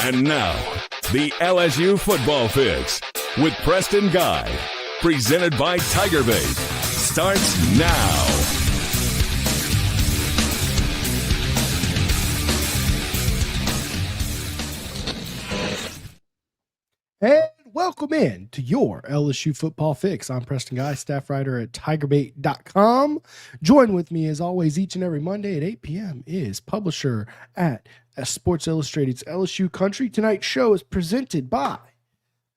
And now, the LSU Football Fix with Preston Guy, presented by TigerBait, starts now. And welcome in to your LSU Football Fix. I'm Preston Guy, staff writer at TigerBait.com. Join with me, as always, each and every Monday at 8 p.m. is publisher at Sports Illustrated's LSU Country. Tonight's show is presented by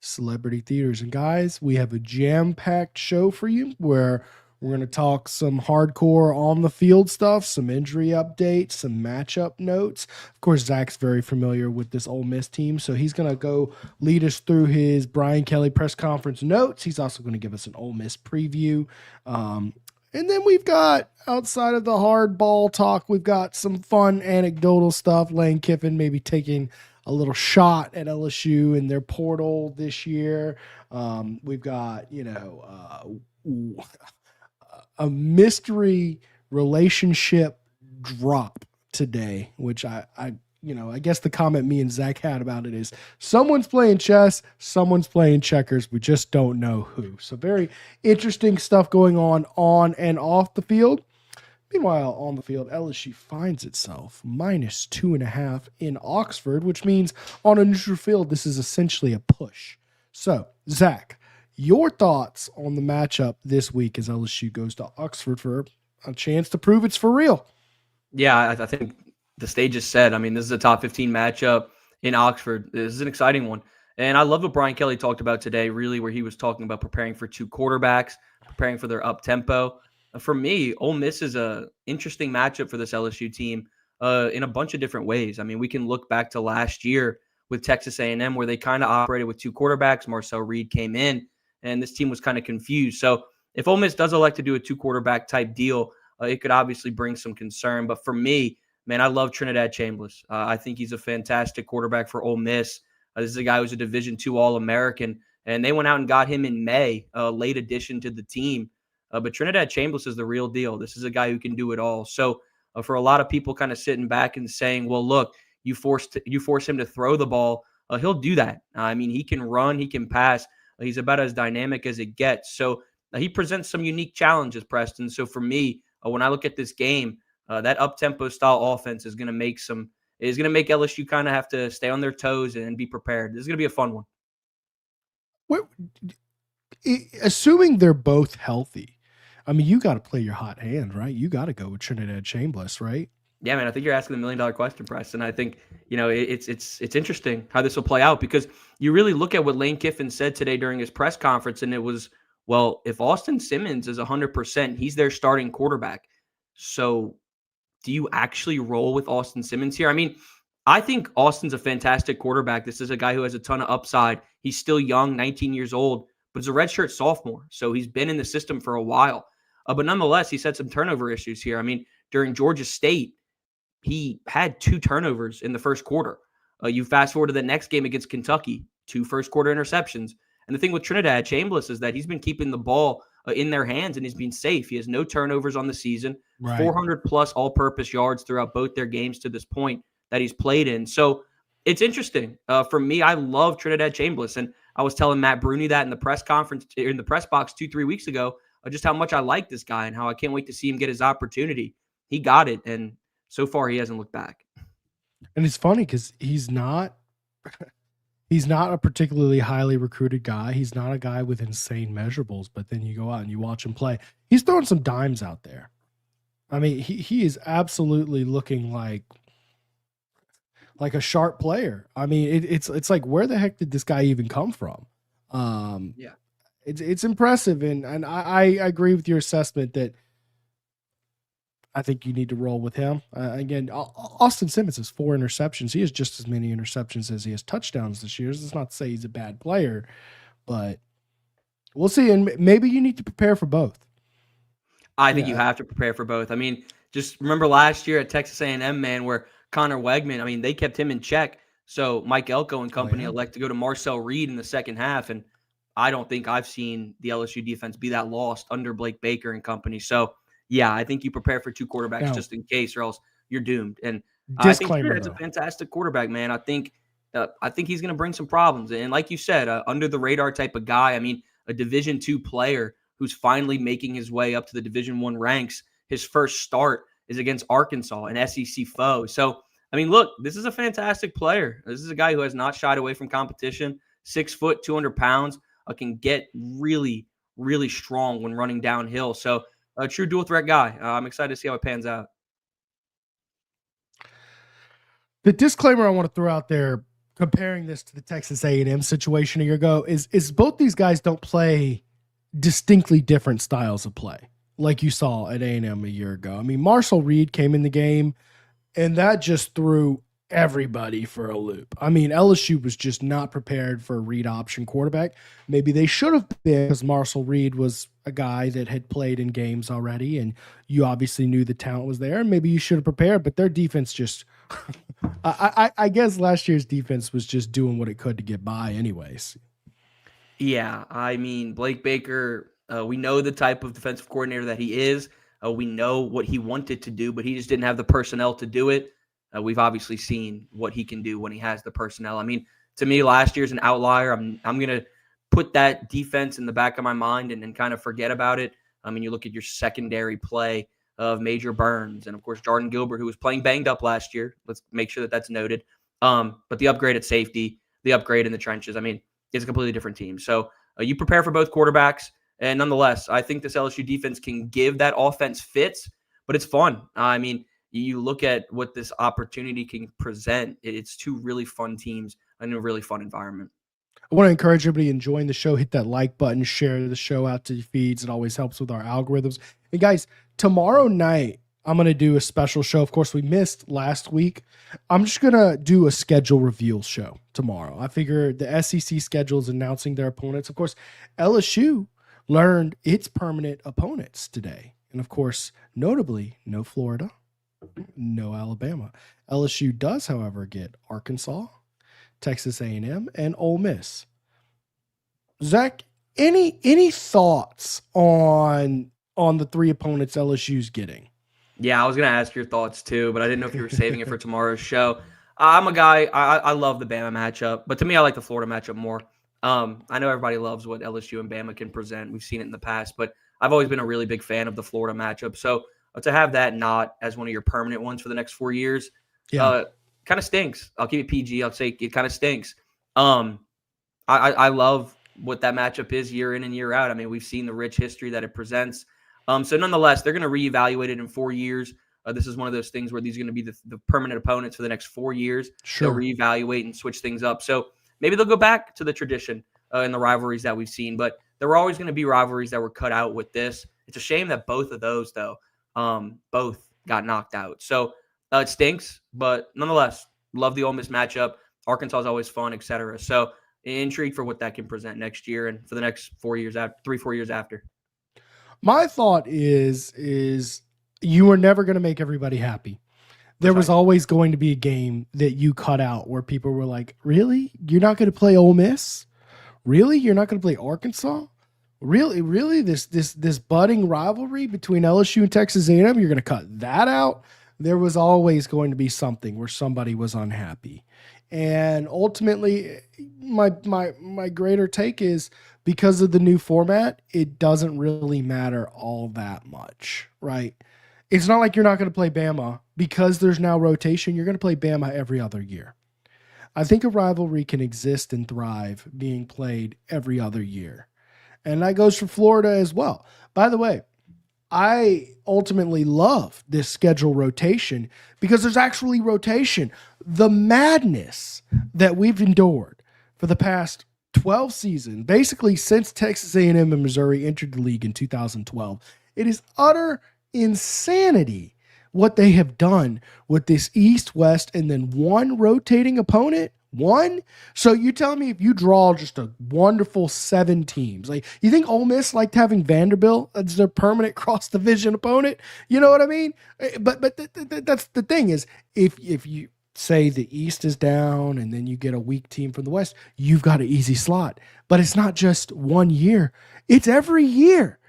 Celebrity Theaters. And guys, we have a jam-packed show for you where we're going to talk some hardcore on-the-field stuff, some injury updates, some matchup notes. Of course, Zack's very familiar with this Ole Miss team, so he's going to go lead us through his Brian Kelly press conference notes. He's also going to give us an Ole Miss preview. And then we've got, outside of the hard ball talk, we've got some fun anecdotal stuff. Lane Kiffin maybe taking a little shot at LSU in their portal this year. We've got, a mystery relationship drop today, which I guess the comment me and Zack had about it is someone's playing chess, someone's playing checkers. We just don't know who. So very interesting stuff going on and off the field. Meanwhile, on the field, LSU finds itself -2.5 in Oxford, which means on a neutral field, this is essentially a push. So, Zack, your thoughts on the matchup this week as LSU goes to Oxford for a chance to prove it's for real? Yeah, I think the stage is set. I mean, this is a top 15 matchup in Oxford. This is an exciting one. And I love what Brian Kelly talked about today, really, where he was talking about preparing for two quarterbacks, preparing for their up-tempo. For me, Ole Miss is an interesting matchup for this LSU team in a bunch of different ways. I mean, we can look back to last year with Texas A&M where they kind of operated with two quarterbacks. Marcel Reed came in, and this team was kind of confused. So if Ole Miss does elect to do a two-quarterback type deal, it could obviously bring some concern. But for me, man, I love Trinidad Chambliss. I think he's a fantastic quarterback for Ole Miss. This is a guy who's a Division II All-American, and they went out and got him in May, late addition to the team. But Trinidad Chambliss is the real deal. This is a guy who can do it all. So for a lot of people kind of sitting back and saying, well, look, you force him to throw the ball, he'll do that. I mean, he can run, he can pass. He's about as dynamic as it gets. So he presents some unique challenges, Preston. So for me, when I look at this game, that up-tempo style offense is going to make LSU kind of have to stay on their toes and be prepared. This is going to be a fun one. Well, assuming they're both healthy, I mean, you got to play your hot hand, right? You got to go with Trinidad Chambliss, right? Yeah, man, I think you're asking $1 million question, Preston. I think, it's interesting how this will play out because you really look at what Lane Kiffin said today during his press conference, and it was, well, if Austin Simmons is 100%, he's their starting quarterback. So do you actually roll with Austin Simmons here? I mean, I think Austin's a fantastic quarterback. This is a guy who has a ton of upside. He's still young, 19 years old, but he's a redshirt sophomore. So he's been in the system for a while. But nonetheless, he's had some turnover issues here. I mean, during Georgia State, he had 2 turnovers in the first quarter. You fast forward to the next game against Kentucky, 2 first-quarter interceptions. And the thing with Trinidad Chambliss is that he's been keeping the ball in their hands and he's been safe. He has no turnovers on the season, right. 400-plus all-purpose yards throughout both their games to this point that he's played in. So it's interesting. For me, I love Trinidad Chambliss. And I was telling Matt Bruni that in the press conference, in the press box 2-3 weeks ago, just how much I like this guy and how I can't wait to see him get his opportunity. He got it, and so far he hasn't looked back. And it's funny because he's not a particularly highly recruited guy. He's not a guy with insane measurables, but then you go out and you watch him play. He's throwing some dimes out there. I mean, he is absolutely looking like a sharp player. I mean, it's like, where the heck did this guy even come from? Yeah. It's impressive, and I agree with your assessment that I think you need to roll with him. Again, Austin Simmons has 4 interceptions. He has just as many interceptions as he has touchdowns this year. That's not to say he's a bad player, but we'll see. And maybe you need to prepare for both. I think you have to prepare for both. I mean, just remember last year at Texas A&M, man, where Connor Wegman, I mean, they kept him in check. So Mike Elko and company elect to go to Marcel Reed in the second half, and I don't think I've seen the LSU defense be that lost under Blake Baker and company. So, yeah, I think you prepare for 2 quarterbacks just in case, or else you're doomed. And I think Trinidad's a fantastic quarterback, man. I think I think he's going to bring some problems. And like you said, under the radar type of guy. I mean, a Division II player who's finally making his way up to the Division I ranks. His first start is against Arkansas, an SEC foe. So, I mean, look, this is a fantastic player. This is a guy who has not shied away from competition. 6 foot, 200 pounds, can get really, really strong when running downhill. So, a true dual threat guy. I'm excited to see how it pans out. The disclaimer I want to throw out there, comparing this to the Texas A&M situation a year ago, is both these guys don't play distinctly different styles of play like you saw at A&M a year ago. I mean, Marshall Reed came in the game, and that just threw everybody for a loop. I mean, LSU was just not prepared for a read option quarterback. Maybe they should have been, because Marshall Reed was a guy that had played in games already, and you obviously knew the talent was there, and maybe you should have prepared, but their defense just I guess last year's defense was just doing what it could to get by anyways. Yeah, I mean, Blake Baker, we know the type of defensive coordinator that he is. We know what he wanted to do, but he just didn't have the personnel to do it. We've obviously seen what he can do when he has the personnel. I mean, to me, last year's an outlier. I'm going to put that defense in the back of my mind and kind of forget about it. I mean, you look at your secondary play of Major Burns and, of course, Jordan Gilbert, who was playing banged up last year. Let's make sure that that's noted. But the upgrade at safety, the upgrade in the trenches, I mean, it's a completely different team. So you prepare for both quarterbacks. And nonetheless, I think this LSU defense can give that offense fits, but it's fun. I mean, you look at what this opportunity can present. It's two really fun teams in a really fun environment. I want to encourage everybody enjoying the show. Hit that like button, share the show out to your feeds. It always helps with our algorithms. And guys, tomorrow night, I'm going to do a special show. Of course, we missed last week. I'm just going to do a schedule reveal show tomorrow. I figure the SEC schedule is announcing their opponents. Of course, LSU learned its permanent opponents today. And of course, notably, no Florida, no Alabama. LSU does, however, get Arkansas, Texas A&M, and Ole Miss. Zach, any thoughts on the three opponents LSU's getting? Yeah, I was going to ask your thoughts too, but I didn't know if you were saving it for tomorrow's show. I'm a guy, I love the Bama matchup, but to me, I like the Florida matchup more. I know everybody loves what LSU and Bama can present. We've seen it in the past, but I've always been a really big fan of the Florida matchup. So to have that not as one of your permanent ones for the next 4 years, kind of stinks. I'll keep it PG. I'll say it kind of stinks. I love what that matchup is year in and year out. I mean, we've seen the rich history that it presents. So nonetheless, they're going to reevaluate it in 4 years. This is one of those things where these are going to be the permanent opponents for the next 4 years. Sure. They'll reevaluate and switch things up. So maybe they'll go back to the tradition and the rivalries that we've seen. But there were always going to be rivalries that were cut out with this. It's a shame that both of those, though, both got knocked out. So it stinks, but nonetheless, love the Ole Miss matchup. Arkansas is always fun, etc. So intrigued for what that can present next year and for the next 4 years after, 3-4 years after. My thought is you are never going to make everybody happy. There was always going to be a game that you cut out where people were like, really? You're not going to play Ole Miss? Really? You're not going to play Arkansas? Really? This budding rivalry between LSU and Texas A&M, you're going to cut that out? There was always going to be something where somebody was unhappy. And ultimately, my greater take is because of the new format, it doesn't really matter all that much, right? It's not like you're not going to play Bama because there's now rotation. You're going to play Bama every other year. I think a rivalry can exist and thrive being played every other year. And that goes for Florida as well. By the way, I ultimately love this schedule rotation because there's actually rotation. The madness that we've endured for the past 12 seasons, basically since Texas A&M and Missouri entered the league in 2012, it is utter insanity what they have done with this East-West and then one rotating opponent. One? So you're telling me if you draw just a wonderful 7 teams, like you think Ole Miss liked having Vanderbilt as their permanent cross-division opponent? You know what I mean? But that's the thing is if you say the East is down and then you get a weak team from the West, you've got an easy slot. But it's not just 1 year. It's every year.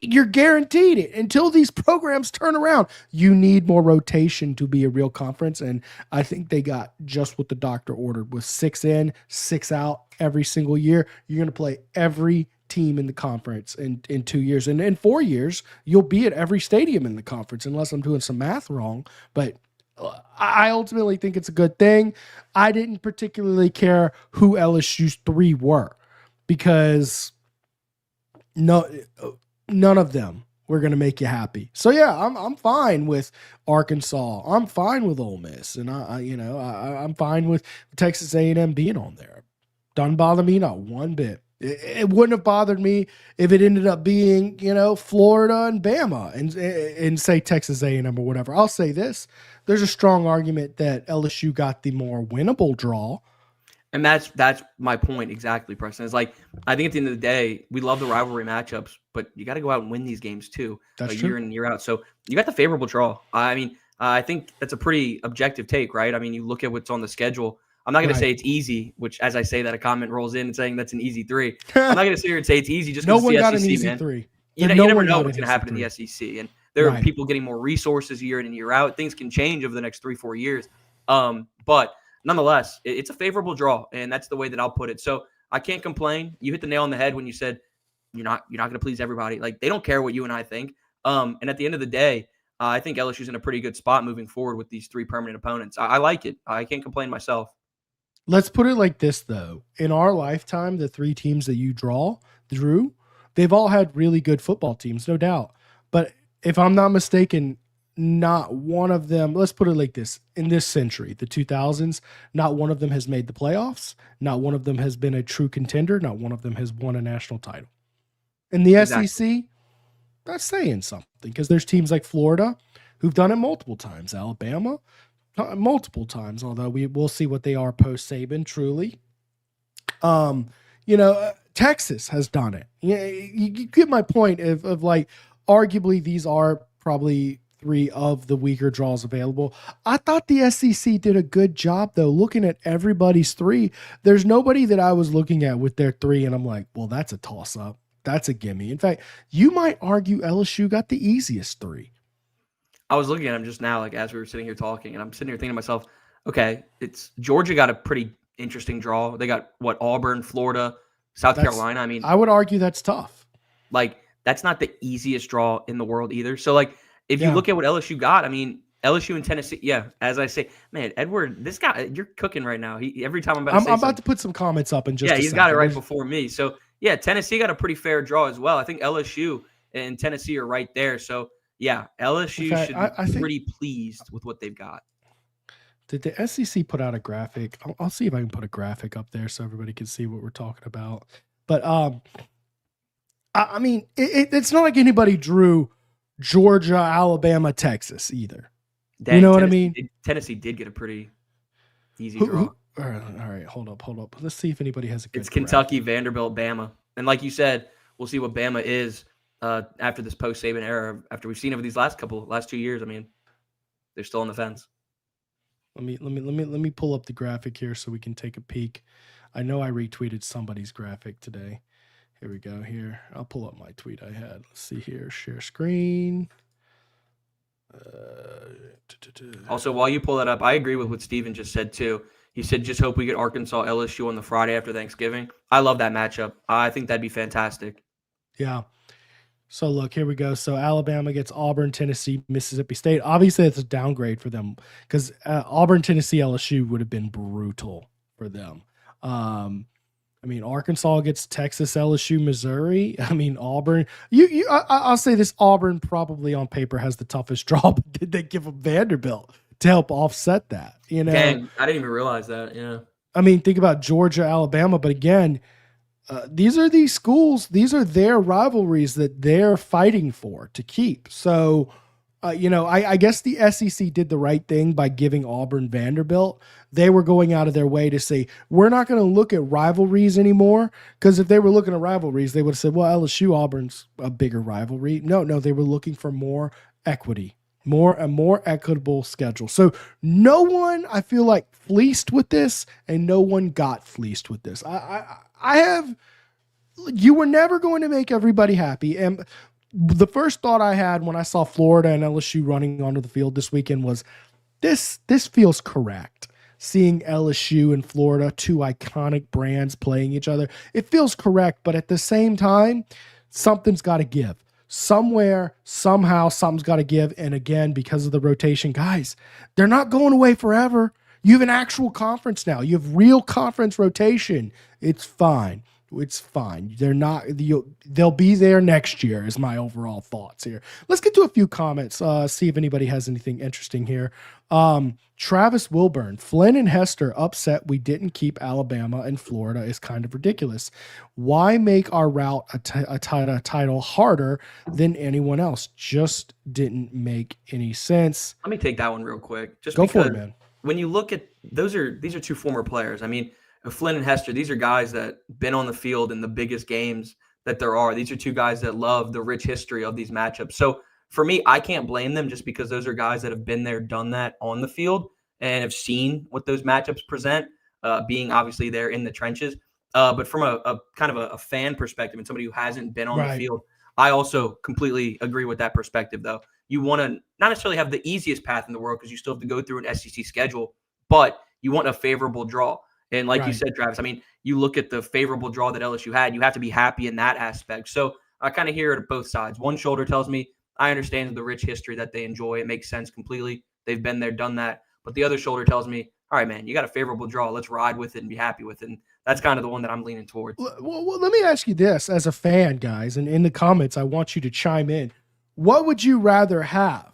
You're guaranteed it until these programs turn around. You need more rotation to be a real conference. And I think they got just what the doctor ordered with 6 in, 6 out every single year. You're going to play every team in the conference in 2 years. And in 4 years, you'll be at every stadium in the conference, unless I'm doing some math wrong. But I ultimately think it's a good thing. I didn't particularly care who LSU's 3 were because none of them were going to make you happy. So yeah, I'm fine with Arkansas. I'm fine with Ole Miss, and I'm fine with Texas A&M being on there. Doesn't bother me not one bit. It wouldn't have bothered me if it ended up being, Florida and Bama and say Texas A&M or whatever. I'll say this. There's a strong argument that LSU got the more winnable draw. And that's my point exactly, Preston. It's like, I think at the end of the day, we love the rivalry matchups, but you got to go out and win these games too, year in and year out. So you got the favorable draw. I mean, I think that's a pretty objective take, right? I mean, you look at what's on the schedule. I'm not going to say it's easy, which as I say that, a comment rolls in and saying that's an easy 3. I'm not going to sit here and say it's easy just because no one it's the got SEC, an easy man. 3. You never know what's going to happen in the SEC. And there are people getting more resources year in and year out. Things can change over the next 3-4 years. But nonetheless, it's a favorable draw, and that's the way that I'll put it. So I can't complain. You hit the nail on the head when you said you're not going to please everybody. Like, they don't care what you and I think. And at the end of the day, I think LSU's in a pretty good spot moving forward with these 3 permanent opponents. I like it. I can't complain myself. Let's put it like this, though. In our lifetime, the 3 teams that you drew, they've all had really good football teams, no doubt. But if I'm not mistaken, not one of them, let's put it like this, in this century, the 2000s, not one of them has made the playoffs. Not one of them has been a true contender. Not one of them has won a national title. In the SEC, that's saying something, because there's teams like Florida who've done it multiple times. Alabama, multiple times, although we'll see what they are post-Saban, truly. Texas has done it. You get my point of like, arguably these are probably 3 of the weaker draws available. I thought the SEC did a good job, though, looking at everybody's 3. There's nobody that I was looking at with their 3, and I'm like, well, that's a toss-up. That's a gimme. In fact, you might argue LSU got the easiest 3. I was looking at them just now, like as we were sitting here talking, and I'm sitting here thinking to myself, okay, it's Georgia got a pretty interesting draw. They got Auburn, Florida, South Carolina. I mean, I would argue that's tough. Like, that's not the easiest draw in the world either. So, like, if you look at what LSU got, I mean, LSU and Tennessee, as I say, man, Edward, this guy, you're cooking right now. Every time I'm about to put some comments up in just a second. He's got it right before me. So, yeah, Tennessee got a pretty fair draw as well. I think LSU and Tennessee are right there. So, yeah, LSU should be pretty pleased with what they've got. Did the SEC put out a graphic? I'll see if I can put a graphic up there so everybody can see what we're talking about. But, I mean, it's not like anybody drew Georgia, Alabama, Texas either. Dang, you know what I mean? Tennessee did get a pretty easy draw. All right, hold up. Let's see if anybody has a good. It's Kentucky, Vanderbilt, Bama. And like you said, we'll see what Bama is after this post-Saban era, after we've seen over these last 2 years. I mean, they're still on the fence. Let me pull up the graphic here so we can take a peek. I know I retweeted somebody's graphic today. Here we go. Here, I'll pull up my tweet I had. Let's see here. Share screen. Also, while you pull that up, I agree with what Steven just said too. He said, just hope we get Arkansas LSU on the Friday after Thanksgiving. I love that matchup. I think that'd be fantastic. Yeah. So look, here we go. So Alabama gets Auburn, Tennessee, Mississippi State. Obviously, it's a downgrade for them because Auburn, Tennessee, LSU would have been brutal for them. I mean, Arkansas gets Texas, LSU, Missouri. I mean, Auburn. I'll say this: Auburn probably on paper has the toughest draw, but did they give them Vanderbilt to help offset that? You know, dang, I didn't even realize that. Yeah. I mean, think about Georgia, Alabama, but again, these are these schools. These are their rivalries that they're fighting for to keep. So, I guess the SEC did the right thing by giving Auburn Vanderbilt. They were going out of their way to say, we're not going to look at rivalries anymore. Because if they were looking at rivalries, they would have said, well, LSU Auburn's a bigger rivalry. No, they were looking for more equity, a more equitable schedule. So no one, I feel like, fleeced with this, and no one got fleeced with this. You were never going to make everybody happy. And the first thought I had when I saw Florida and LSU running onto the field this weekend was this feels correct. Seeing LSU and Florida, two iconic brands playing each other, it feels correct, but at the same time, something's got to give. Somewhere, somehow, something's got to give. And again, because of the rotation, guys, they're not going away forever. You have an actual conference now. You have real conference rotation. It's fine. It's fine. They'll be there next year is my overall thoughts here. Let's get to a few comments. See if anybody has anything interesting here. Travis Wilburn, Flynn and Hester upset we didn't keep Alabama and Florida is kind of ridiculous. Why make our route a title harder than anyone else? Just didn't make any sense. Let me take that one real quick. Just go for it, man. When you look at these are two former players. I mean, Flynn and Hester, these are guys that been on the field in the biggest games that there are. These are two guys that love the rich history of these matchups. So for me, I can't blame them just because those are guys that have been there, done that on the field and have seen what those matchups present, being obviously there in the trenches. But from a kind of a fan perspective and somebody who hasn't been on the field, I also completely agree with that perspective, though. You want to not necessarily have the easiest path in the world because you still have to go through an SEC schedule, but you want a favorable draw. And like you said, Travis, I mean, you look at the favorable draw that LSU had, you have to be happy in that aspect. So I kind of hear it at both sides. One shoulder tells me I understand the rich history that they enjoy. It makes sense completely. They've been there, done that. But the other shoulder tells me, all right, man, you got a favorable draw. Let's ride with it and be happy with it. And that's kind of the one that I'm leaning towards. Well, let me ask you this as a fan, guys, and in the comments, I want you to chime in. What would you rather have,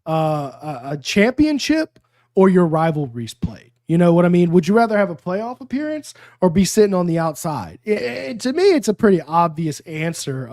a championship or your rivalries played? You know what I mean? Would you rather have a playoff appearance or be sitting on the outside? To me, it's a pretty obvious answer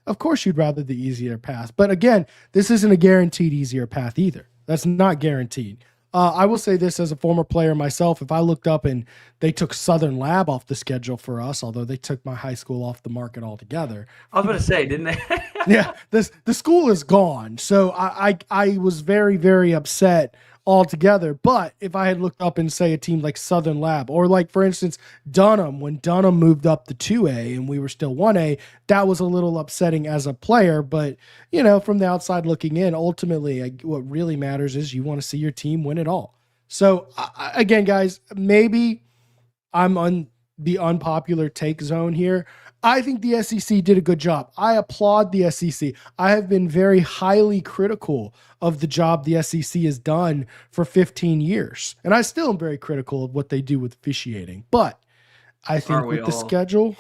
of course you'd rather the easier path. But again, this isn't a guaranteed easier path either. That's not guaranteed. I will say this as a former player myself, if I looked up and they took Southern Lab off the schedule for us, although they took my high school off the market altogether. I was going to say, didn't they? Yeah, the school is gone. So I was very, very upset altogether. But if I had looked up and say a team like Southern Lab or like, for instance, Dunham, when Dunham moved up to 2A and we were still 1A, that was a little upsetting as a player. But, you know, from the outside looking in, ultimately what really matters is you want to see your team win it all. So again, guys, maybe I'm on the unpopular take zone here. I think the SEC did a good job. I applaud the SEC. I have been very highly critical of the job the SEC has done for 15 years. And I still am very critical of what they do with officiating. But I think with the schedule,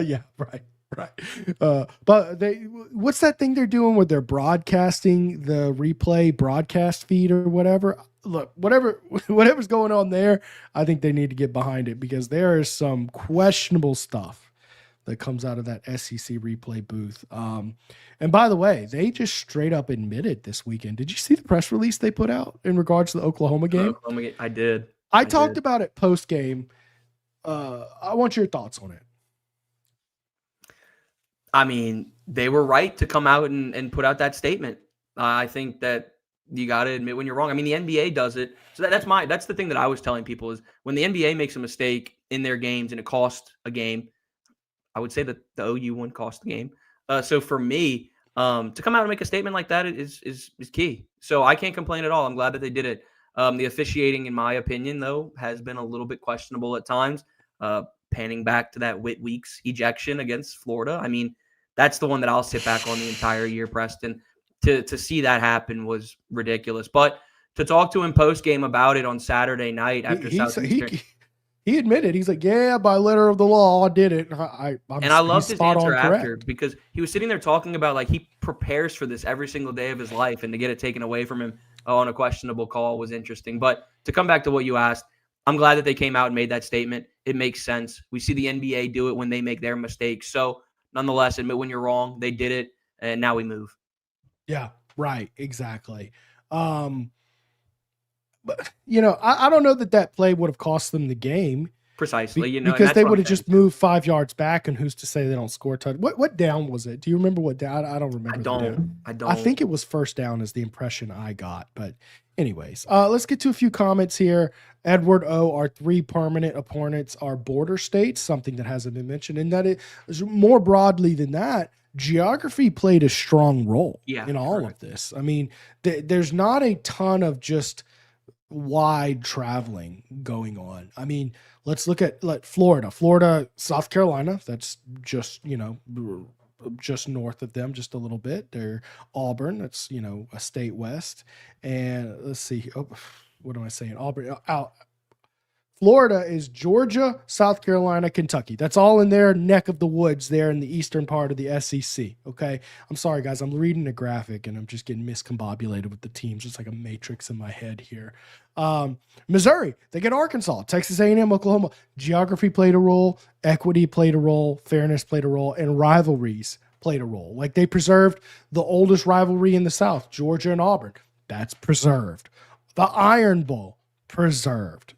yeah, right. But what's that thing they're doing where they're broadcasting the replay broadcast feed or whatever? Look, whatever's going on there, I think they need to get behind it because there is some questionable stuff that comes out of that SEC replay booth. And by the way, they just straight up admitted this weekend. Did you see the press release they put out in regards to the Oklahoma game? I did. I talked about it post game. I want your thoughts on it. I mean, they were right to come out and put out that statement. I think that you got to admit when you're wrong. I mean, the NBA does it. So that's the thing that I was telling people is when the NBA makes a mistake in their games and it costs a game, I would say that the OU one cost the game. So for me, to come out and make a statement like that is key. So I can't complain at all. I'm glad that they did it. The officiating, in my opinion, though, has been a little bit questionable at times. Panning back to that Whit Weeks ejection against Florida. I mean, that's the one that I'll sit back on the entire year, Preston. To see that happen was ridiculous. But to talk to him post game about it on Saturday night after Southeastern. He admitted, he's like, yeah, by letter of the law, I did it. I loved his answer after because he was sitting there talking about like he prepares for this every single day of his life, and to get it taken away from him on a questionable call was interesting. But to come back to what you asked, I'm glad that they came out and made that statement. It makes sense. We see the NBA do it when they make their mistakes. So nonetheless, admit when you're wrong. They did it, and now we move. Yeah, right. Exactly. But, you know, I don't know that play would have cost them the game. Precisely. Because they would have just moved 5 yards back, and who's to say they don't score a touchdown? What down was it? Do you remember what down? I don't remember. I don't. I think it was first down is the impression I got. But anyways, let's get to a few comments here. Edward O, our 3 permanent opponents are border states, something that hasn't been mentioned. And that it is more broadly than that, geography played a strong role in all of this. I mean, there's not a ton of just wide traveling going on. I mean, let's look at Florida, South Carolina. That's just, just north of them, just a little bit. They're Auburn. That's, a state west. And let's see. Oh, what am I saying? Auburn. Florida is Georgia, South Carolina, Kentucky. That's all in their neck of the woods there in the eastern part of the SEC. Okay. I'm sorry, guys. I'm reading the graphic and I'm just getting miscombobulated with the teams. It's like a matrix in my head here. Missouri, they get Arkansas, Texas A&M, Oklahoma. Geography played a role. Equity played a role. Fairness played a role. And rivalries played a role. Like they preserved the oldest rivalry in the South, Georgia and Auburn. That's preserved. The Iron Bowl, preserved.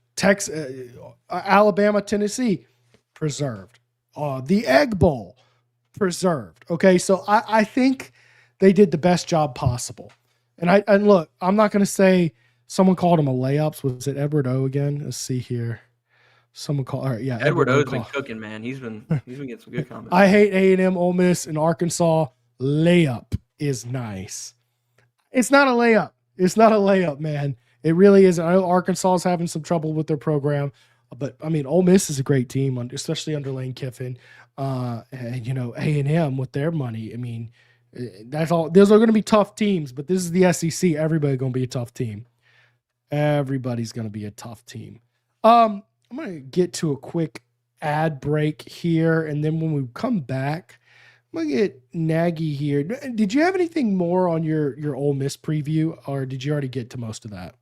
Alabama, Tennessee, preserved. The Egg Bowl, preserved. Okay, so I think they did the best job possible. And look, I'm not going to say someone called him a layups. Was it Edward O again? Let's see here. Someone called. All right, yeah. Edward O's been cooking, man. He's been getting some good comments. I hate A&M, Ole Miss, and Arkansas. Layup is nice. It's not a layup. It's not a layup, man. It really isn't. I know Arkansas is having some trouble with their program, but I mean, Ole Miss is a great team, especially under Lane Kiffin. And A&M with their money. I mean, that's all. Those are going to be tough teams, but this is the SEC. Everybody's going to be a tough team. Everybody's going to be a tough team. I'm going to get to a quick ad break here, and then when we come back, I'm going to get Nagy here. Did you have anything more on your Ole Miss preview, or did you already get to most of that?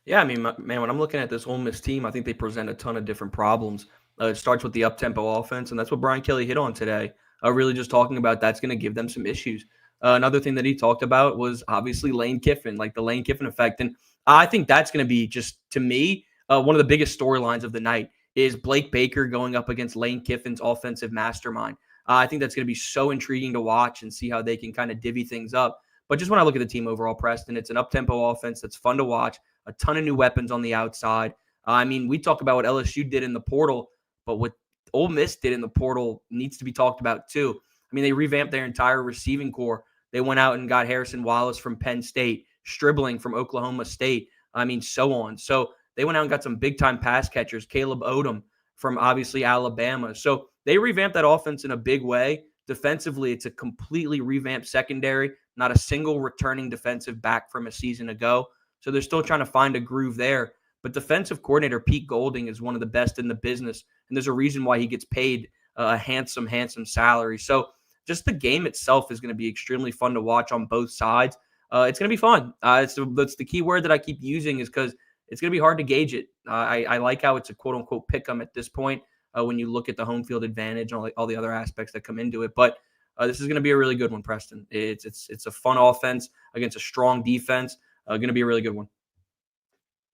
Yeah, I mean, man, when I'm looking at this Ole Miss team, I think they present a ton of different problems. It starts with the up-tempo offense, and that's what Brian Kelly hit on today. Really just talking about that's going to give them some issues. Another thing that he talked about was obviously Lane Kiffin, like the Lane Kiffin effect. And I think that's going to be just, to me, one of the biggest storylines of the night is Blake Baker going up against Lane Kiffin's offensive mastermind. I think that's going to be so intriguing to watch and see how they can kind of divvy things up. But just when I look at the team overall, Preston, it's an up-tempo offense that's fun to watch, a ton of new weapons on the outside. I mean, we talk about what LSU did in the portal, but what Ole Miss did in the portal needs to be talked about too. I mean, they revamped their entire receiving core. They went out and got Harrison Wallace from Penn State, Stribling from Oklahoma State, I mean, so on. So they went out and got some big-time pass catchers, Caleb Odom from obviously Alabama. So they revamped that offense in a big way. Defensively, it's a completely revamped secondary, not a single returning defensive back from a season ago. So they're still trying to find a groove there. But defensive coordinator Pete Golding is one of the best in the business, and there's a reason why he gets paid a handsome salary. So just the game itself is going to be extremely fun to watch on both sides. It's going to be fun. That's the key word that I keep using is because it's going to be hard to gauge it. I like how it's a quote-unquote pick-em at this point when you look at the home field advantage and all the other aspects that come into it. But this is going to be a really good one, Preston. It's a fun offense against a strong defense. Going to be a really good one.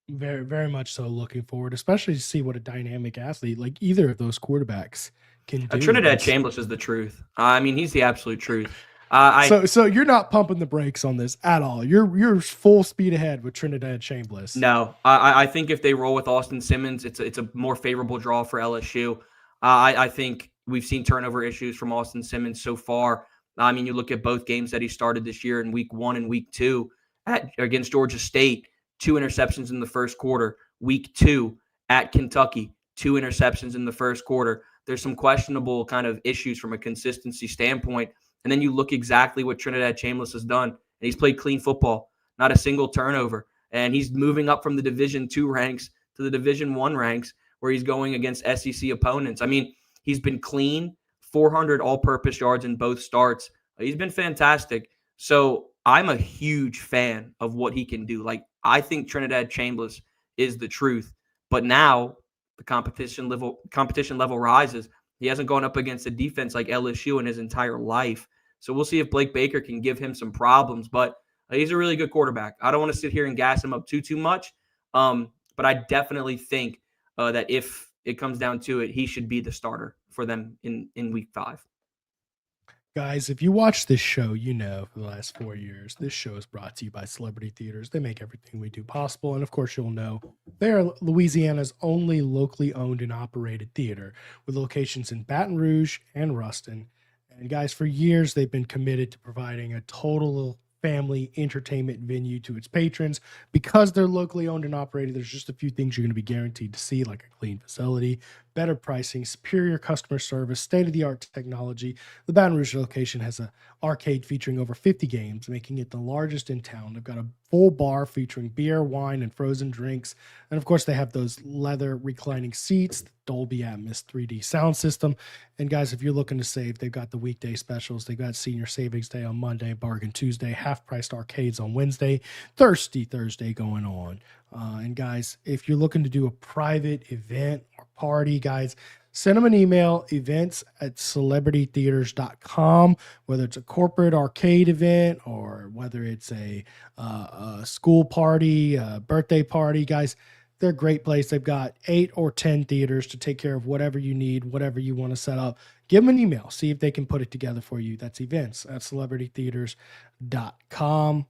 Very, very much so. Looking forward, especially to see what a dynamic athlete like either of those quarterbacks can do. Trinidad Chambliss is the truth. I mean, he's the absolute truth. So you're not pumping the brakes on this at all. You're full speed ahead with Trinidad Chambliss. No, I think if they roll with Austin Simmons, it's a more favorable draw for LSU. I think we've seen turnover issues from Austin Simmons so far. I mean, you look at both games that he started this year in week 1 and week 2 against Georgia State, 2 interceptions in the first quarter. Week 2 at Kentucky, 2 interceptions in the first quarter. There's some questionable kind of issues from a consistency standpoint. And then you look exactly what Trinidad Chambliss has done. And he's played clean football, not a single turnover. And he's moving up from the Division II ranks to the Division I ranks where he's going against SEC opponents. I mean, he's been clean, 400 all-purpose yards in both starts. He's been fantastic. So I'm a huge fan of what he can do. Like, I think Trinidad Chambliss is the truth. But now the competition level rises. He hasn't gone up against a defense like LSU in his entire life. So we'll see if Blake Baker can give him some problems. But he's a really good quarterback. I don't want to sit here and gas him up too much. But I definitely think that if it comes down to it, he should be the starter for them in week 5. Guys, if you watch this show, you know for the last 4 years, this show is brought to you by Celebrity Theaters. They make everything we do possible. And of course, you'll know they are Louisiana's only locally owned and operated theater with locations in Baton Rouge and Ruston. And guys, for years, they've been committed to providing a total family entertainment venue to its patrons. Because they're locally owned and operated, there's just a few things you're going to be guaranteed to see, like a clean facility, better pricing, superior customer service, state-of-the-art technology. The Baton Rouge location has an arcade featuring over 50 games, making it the largest in town. They've got a full bar featuring beer, wine, and frozen drinks. And of course, they have those leather reclining seats, the Dolby Atmos 3D sound system. And guys, if you're looking to save, they've got the weekday specials. They've got Senior Savings Day on Monday, Bargain Tuesday, half-priced arcades on Wednesday, Thirsty Thursday going on. And guys, if you're looking to do a private event or party, guys, send them an email, events@celebritytheaters.com, whether it's a corporate arcade event or whether it's a school party, a birthday party. Guys, they're a great place. They've got 8 or 10 theaters to take care of whatever you need, whatever you want to set up. Give them an email. See if they can put it together for you. That's events@celebritytheaters.com.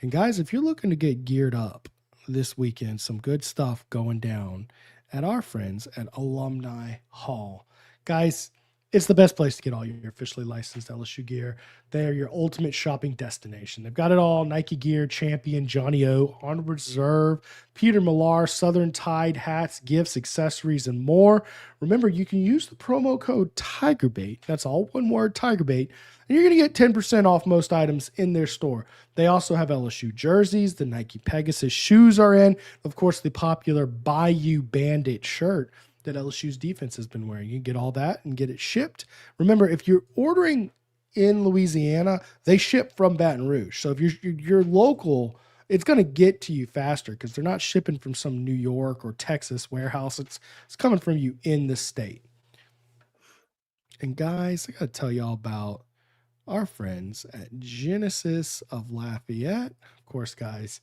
And guys, if you're looking to get geared up this weekend, some good stuff going down at our friends at Alumni Hall. Guys, it's the best place to get all your officially licensed LSU gear. They are your ultimate shopping destination. They've got it all: Nike gear, Champion, Johnny O, On Reserve, Peter Millar, Southern Tide, hats, gifts, accessories, and more. Remember, you can use the promo code TigerBait. That's all one word, TigerBait. And you're going to get 10% off most items in their store. They also have LSU jerseys. The Nike Pegasus shoes are in. Of course, the popular Bayou Bandit shirt that LSU's defense has been wearing. You can get all that and get it shipped. Remember, if you're ordering in Louisiana, they ship from Baton Rouge. So if you're local, it's going to get to you faster because they're not shipping from some New York or Texas warehouse. It's coming from you in the state. And guys, I got to tell y'all about our friends at Genesis of Lafayette. Of course, guys,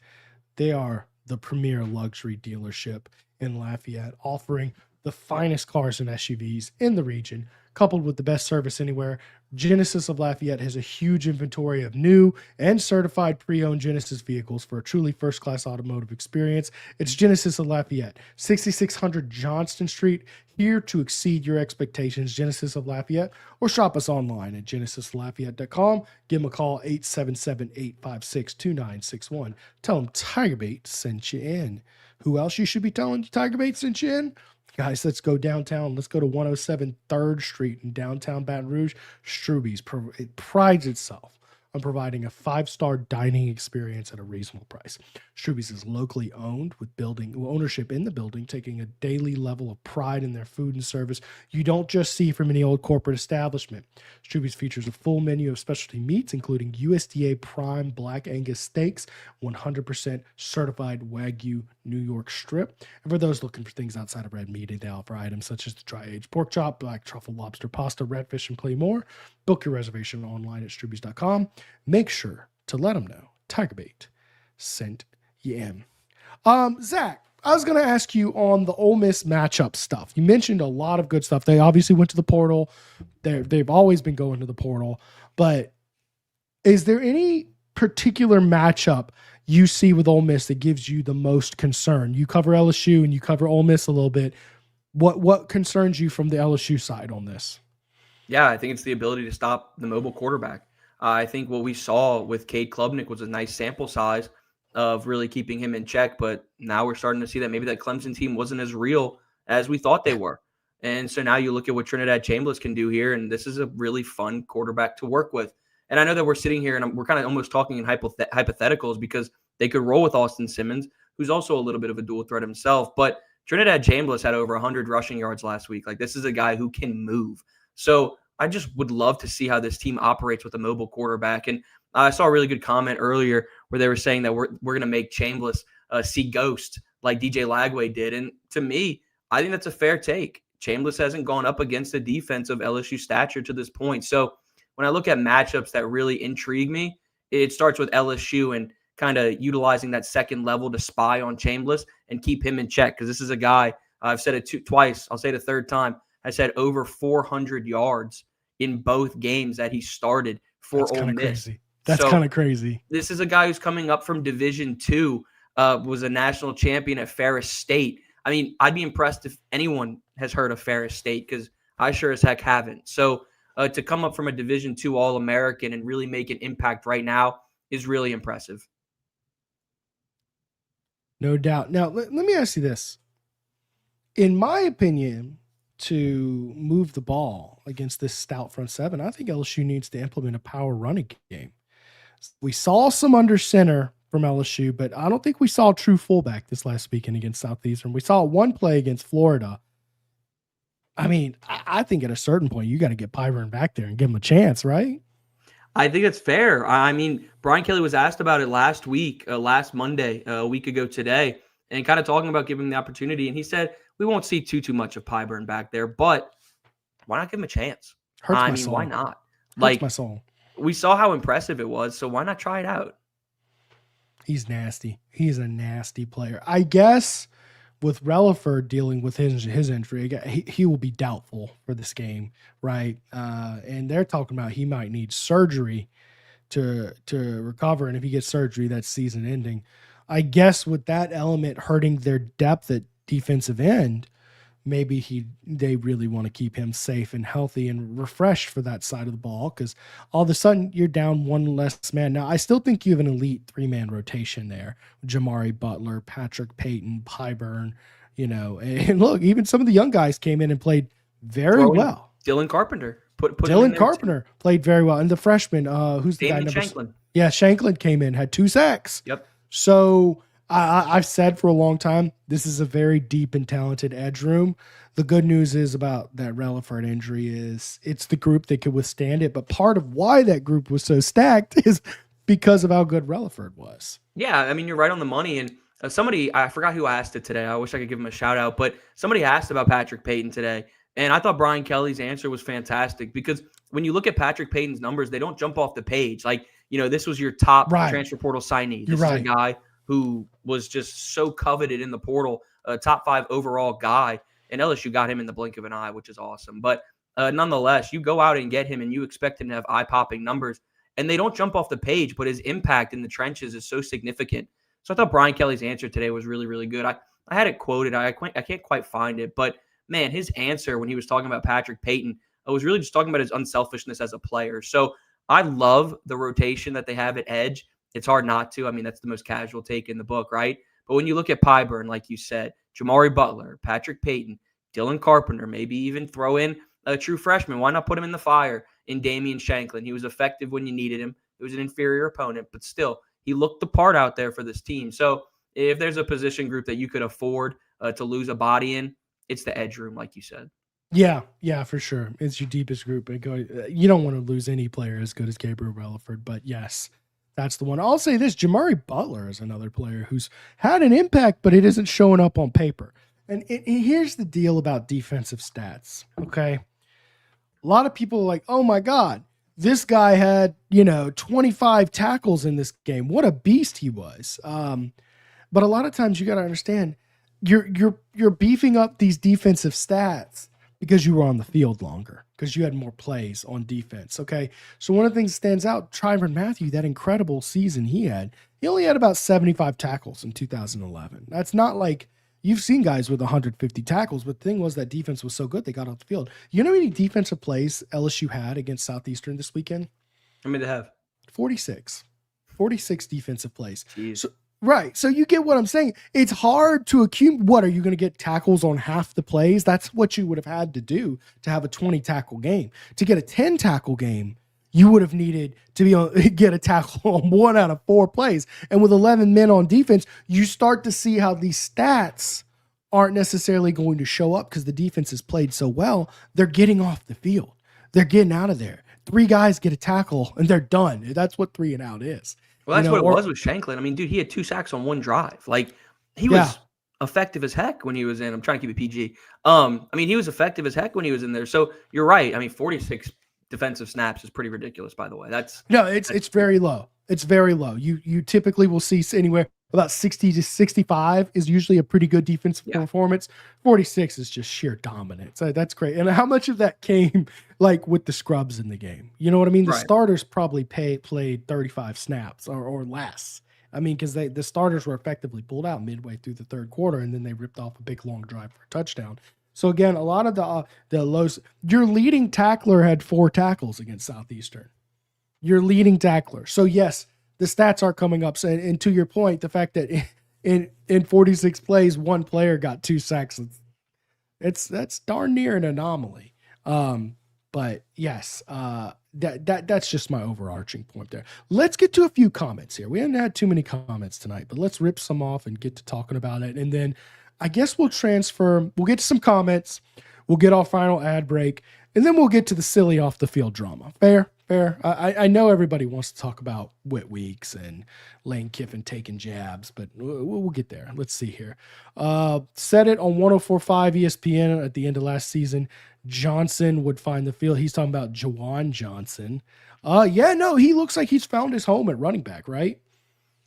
they are the premier luxury dealership in Lafayette, offering the finest cars and SUVs in the region, coupled with the best service anywhere. Genesis of Lafayette has a huge inventory of new and certified pre-owned Genesis vehicles for a truly first-class automotive experience. It's Genesis of Lafayette, 6600 Johnston Street, here to exceed your expectations. Genesis of Lafayette, or shop us online at genesislafayette.com. Give them a call, 877-856-2961. Tell them TigerBait sent you in. Who else you should be telling TigerBait sent you in? Guys, let's go downtown. Let's go to 107 3rd Street in downtown Baton Rouge. Struby's. It prides itself on providing a 5-star dining experience at a reasonable price. Struby's is locally owned with ownership in the building, taking a daily level of pride in their food and service you don't just see from any old corporate establishment. Struby's features a full menu of specialty meats, including USDA Prime Black Angus steaks, 100% certified Wagyu New York strip. And for those looking for things outside of red meat, they offer items such as the dry-aged pork chop, black truffle lobster pasta, redfish, and plenty more. Book your reservation online at strubys.com. Make sure to let them know TigerBait sent you in. Zack, I was going to ask you on the Ole Miss matchup stuff. You mentioned a lot of good stuff. They obviously went to the portal. They've always been going to the portal. But is there any particular matchup you see with Ole Miss that gives you the most concern? You cover LSU and you cover Ole Miss a little bit. What concerns you from the LSU side on this? Yeah, I think it's the ability to stop the mobile quarterback. I think what we saw with Cade Klubnik was a nice sample size of really keeping him in check, but now we're starting to see that maybe that Clemson team wasn't as real as we thought they were. And so now you look at what Trinidad Chambliss can do here, and this is a really fun quarterback to work with. And I know that we're sitting here and we're kind of almost talking in hypotheticals because they could roll with Austin Simmons, who's also a little bit of a dual threat himself. But Trinidad Chambliss had over 100 rushing yards last week. Like, this is a guy who can move. So I just would love to see how this team operates with a mobile quarterback. And I saw a really good comment earlier where they were saying that we're going to make Chambliss see ghost like DJ Lagway did. And to me, I think that's a fair take. Chambliss hasn't gone up against the defense of LSU stature to this point. So when I look at matchups that really intrigue me, it starts with LSU and kind of utilizing that second level to spy on Chambliss and keep him in check. Because this is a guy, I've said it twice, I'll say it a third time, I said over 400 yards in both games that he started for Ole Miss. Crazy. That's kind of crazy. This is a guy who's coming up from Division II, was a national champion at Ferris State. I mean, I'd be impressed if anyone has heard of Ferris State, because I sure as heck haven't. So to come up from a Division II All-American and really make an impact right now is really impressive. No doubt. Now, let me ask you this. In my opinion, to move the ball against this stout front seven, I think LSU needs to implement a power running game. We saw some under center from LSU, but I don't think we saw a true fullback this last weekend against Southeastern. We saw one play against Florida. I mean, I think at a certain point, you got to get Pyburn back there and give him a chance, right? I think it's fair. I mean, Brian Kelly was asked about it last Monday, a week ago today, and kind of talking about giving him the opportunity. And he said, we won't see too much of Pyburn back there, but why not give him a chance? Why not? Hurts my soul. We saw how impressive it was, so why not try it out? He's nasty. He's a nasty player. I guess with Relaford dealing with his injury, he will be doubtful for this game, right? And they're talking about he might need surgery to recover, and if he gets surgery, that's season ending. I guess with that element hurting their depth at defensive end, maybe they really want to keep him safe and healthy and refreshed for that side of the ball, because all of a sudden you're down one less man. Now, I still think you have an elite 3-man rotation there. Jamari Butler, Patrick Payton, Pyburn, and look, even some of the young guys came in and played very well. Dylan Carpenter. Dylan Carpenter played very well. And the freshman, who's the Damon guy? Shanklin. Yeah, Shanklin came in, had 2 sacks. Yep. So I've said for a long time, this is a very deep and talented edge room. The good news is about that Relaford injury is it's the group that could withstand it. But part of why that group was so stacked is because of how good Relaford was. Yeah, I mean, you're right on the money. And somebody, I forgot who asked it today. I wish I could give him a shout out, but somebody asked about Patrick Payton today. And I thought Brian Kelly's answer was fantastic, because when you look at Patrick Payton's numbers, they don't jump off the page. Like, this was your top transfer portal signee. This is a guy who was just so coveted in the portal, a top 5 overall guy, and LSU got him in the blink of an eye, which is awesome. But nonetheless, you go out and get him, and you expect him to have eye-popping numbers, and they don't jump off the page, but his impact in the trenches is so significant. So I thought Brian Kelly's answer today was really, really good. I had it quoted. I can't quite find it, but man, his answer when he was talking about Patrick Payton was really just talking about his unselfishness as a player. So I love the rotation that they have at edge. It's hard not to. I mean, that's the most casual take in the book, right? But when you look at Pyburn, like you said, Jamari Butler, Patrick Payton, Dylan Carpenter, maybe even throw in a true freshman. Why not put him in the fire in Damian Shanklin? He was effective when you needed him. It was an inferior opponent, but still, he looked the part out there for this team. So if there's a position group that you could afford to lose a body in, it's the edge room, like you said. Yeah, for sure. It's your deepest group. You don't want to lose any player as good as Gabriel Relaford, but yes, that's the one. I'll say this, Jamari Butler is another player who's had an impact, but it isn't showing up on paper. And here's the deal about defensive stats, okay? A lot of people are like, oh my God, this guy had, 25 tackles in this game. What a beast he was. But a lot of times you got to understand, you're beefing up these defensive stats because you were on the field longer, because you had more plays on defense. Okay. So one of the things that stands out, Tyrann Mathieu, that incredible season he only had about 75 tackles in 2011. That's not like you've seen guys with 150 tackles, but the thing was that defense was so good, they got off the field. You know how many defensive plays LSU had against Southeastern this weekend? How many they have? 46 defensive plays. Jeez. So, right. So you get what I'm saying. It's hard to accumulate. What, are you going to get tackles on half the plays? That's what you would have had to do to have a 20 tackle game. To get a 10 tackle game, you would have needed to get a tackle on 1 out of 4 plays. And with 11 men on defense, you start to see how these stats aren't necessarily going to show up because the defense has played so well. They're getting off the field. They're getting out of there. 3 guys get a tackle and they're done. That's what 3 and out is. Well, that's what it was with Shanklin. I mean, dude, he had 2 sacks on 1 drive. Like, he was effective as heck when he was in. I'm trying to keep it PG. I mean, he was effective as heck when he was in there. So you're right. I mean, 46 defensive snaps is pretty ridiculous, by the way. It's very low. It's very low. You typically will see anywhere about 60 to 65 is usually a pretty good defensive performance. 46 is just sheer dominance. So that's great. And how much of that came like with the scrubs in the game? You know what I mean? The starters probably played 35 snaps or less. I mean, because the starters were effectively pulled out midway through the third quarter, and then they ripped off a big long drive for a touchdown. So again, a lot of the lows. Your leading tackler had 4 tackles against Southeastern. Your leading tackler. So yes, the stats are coming up. So, and to your point, the fact that in 46 plays, one player got 2 sacks. That's darn near an anomaly. But yes, that's just my overarching point there. Let's get to a few comments here. We haven't had too many comments tonight, but let's rip some off and get to talking about it. And then I guess we'll get to some comments. We'll get our final ad break, and then we'll get to the silly off the field drama. Fair. I know everybody wants to talk about Whit Weeks and Lane Kiffin taking jabs, but we'll get there. Let's see here. Said it on 104.5 ESPN at the end of last season. Johnson would find the field. He's talking about Jawan Johnson. He looks like he's found his home at running back, right?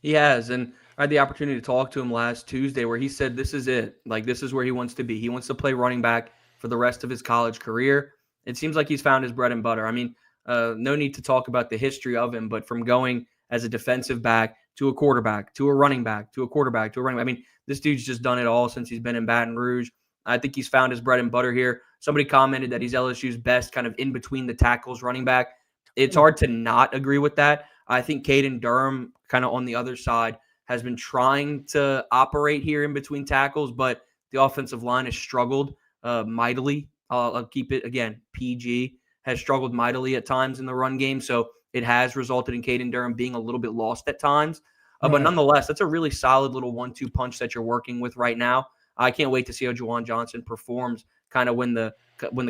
He has, and I had the opportunity to talk to him last Tuesday where he said this is it. Like, this is where he wants to be. He wants to play running back for the rest of his college career. It seems like he's found his bread and butter. I mean, no need to talk about the history of him, but from going as a defensive back to a quarterback, to a running back, to a quarterback, to a running back. I mean, this dude's just done it all since he's been in Baton Rouge. I think he's found his bread and butter here. Somebody commented that he's LSU's best kind of in between the tackles running back. It's hard to not agree with that. I think Caden Durham kind of on the other side has been trying to operate here in between tackles, but the offensive line has struggled mightily. I'll keep it, again, PG, has struggled mightily at times in the run game. So it has resulted in Caden Durham being a little bit lost at times. But nonetheless, that's a really solid little 1-2 punch that you're working with right now. I can't wait to see how Jawan Johnson performs kind of when the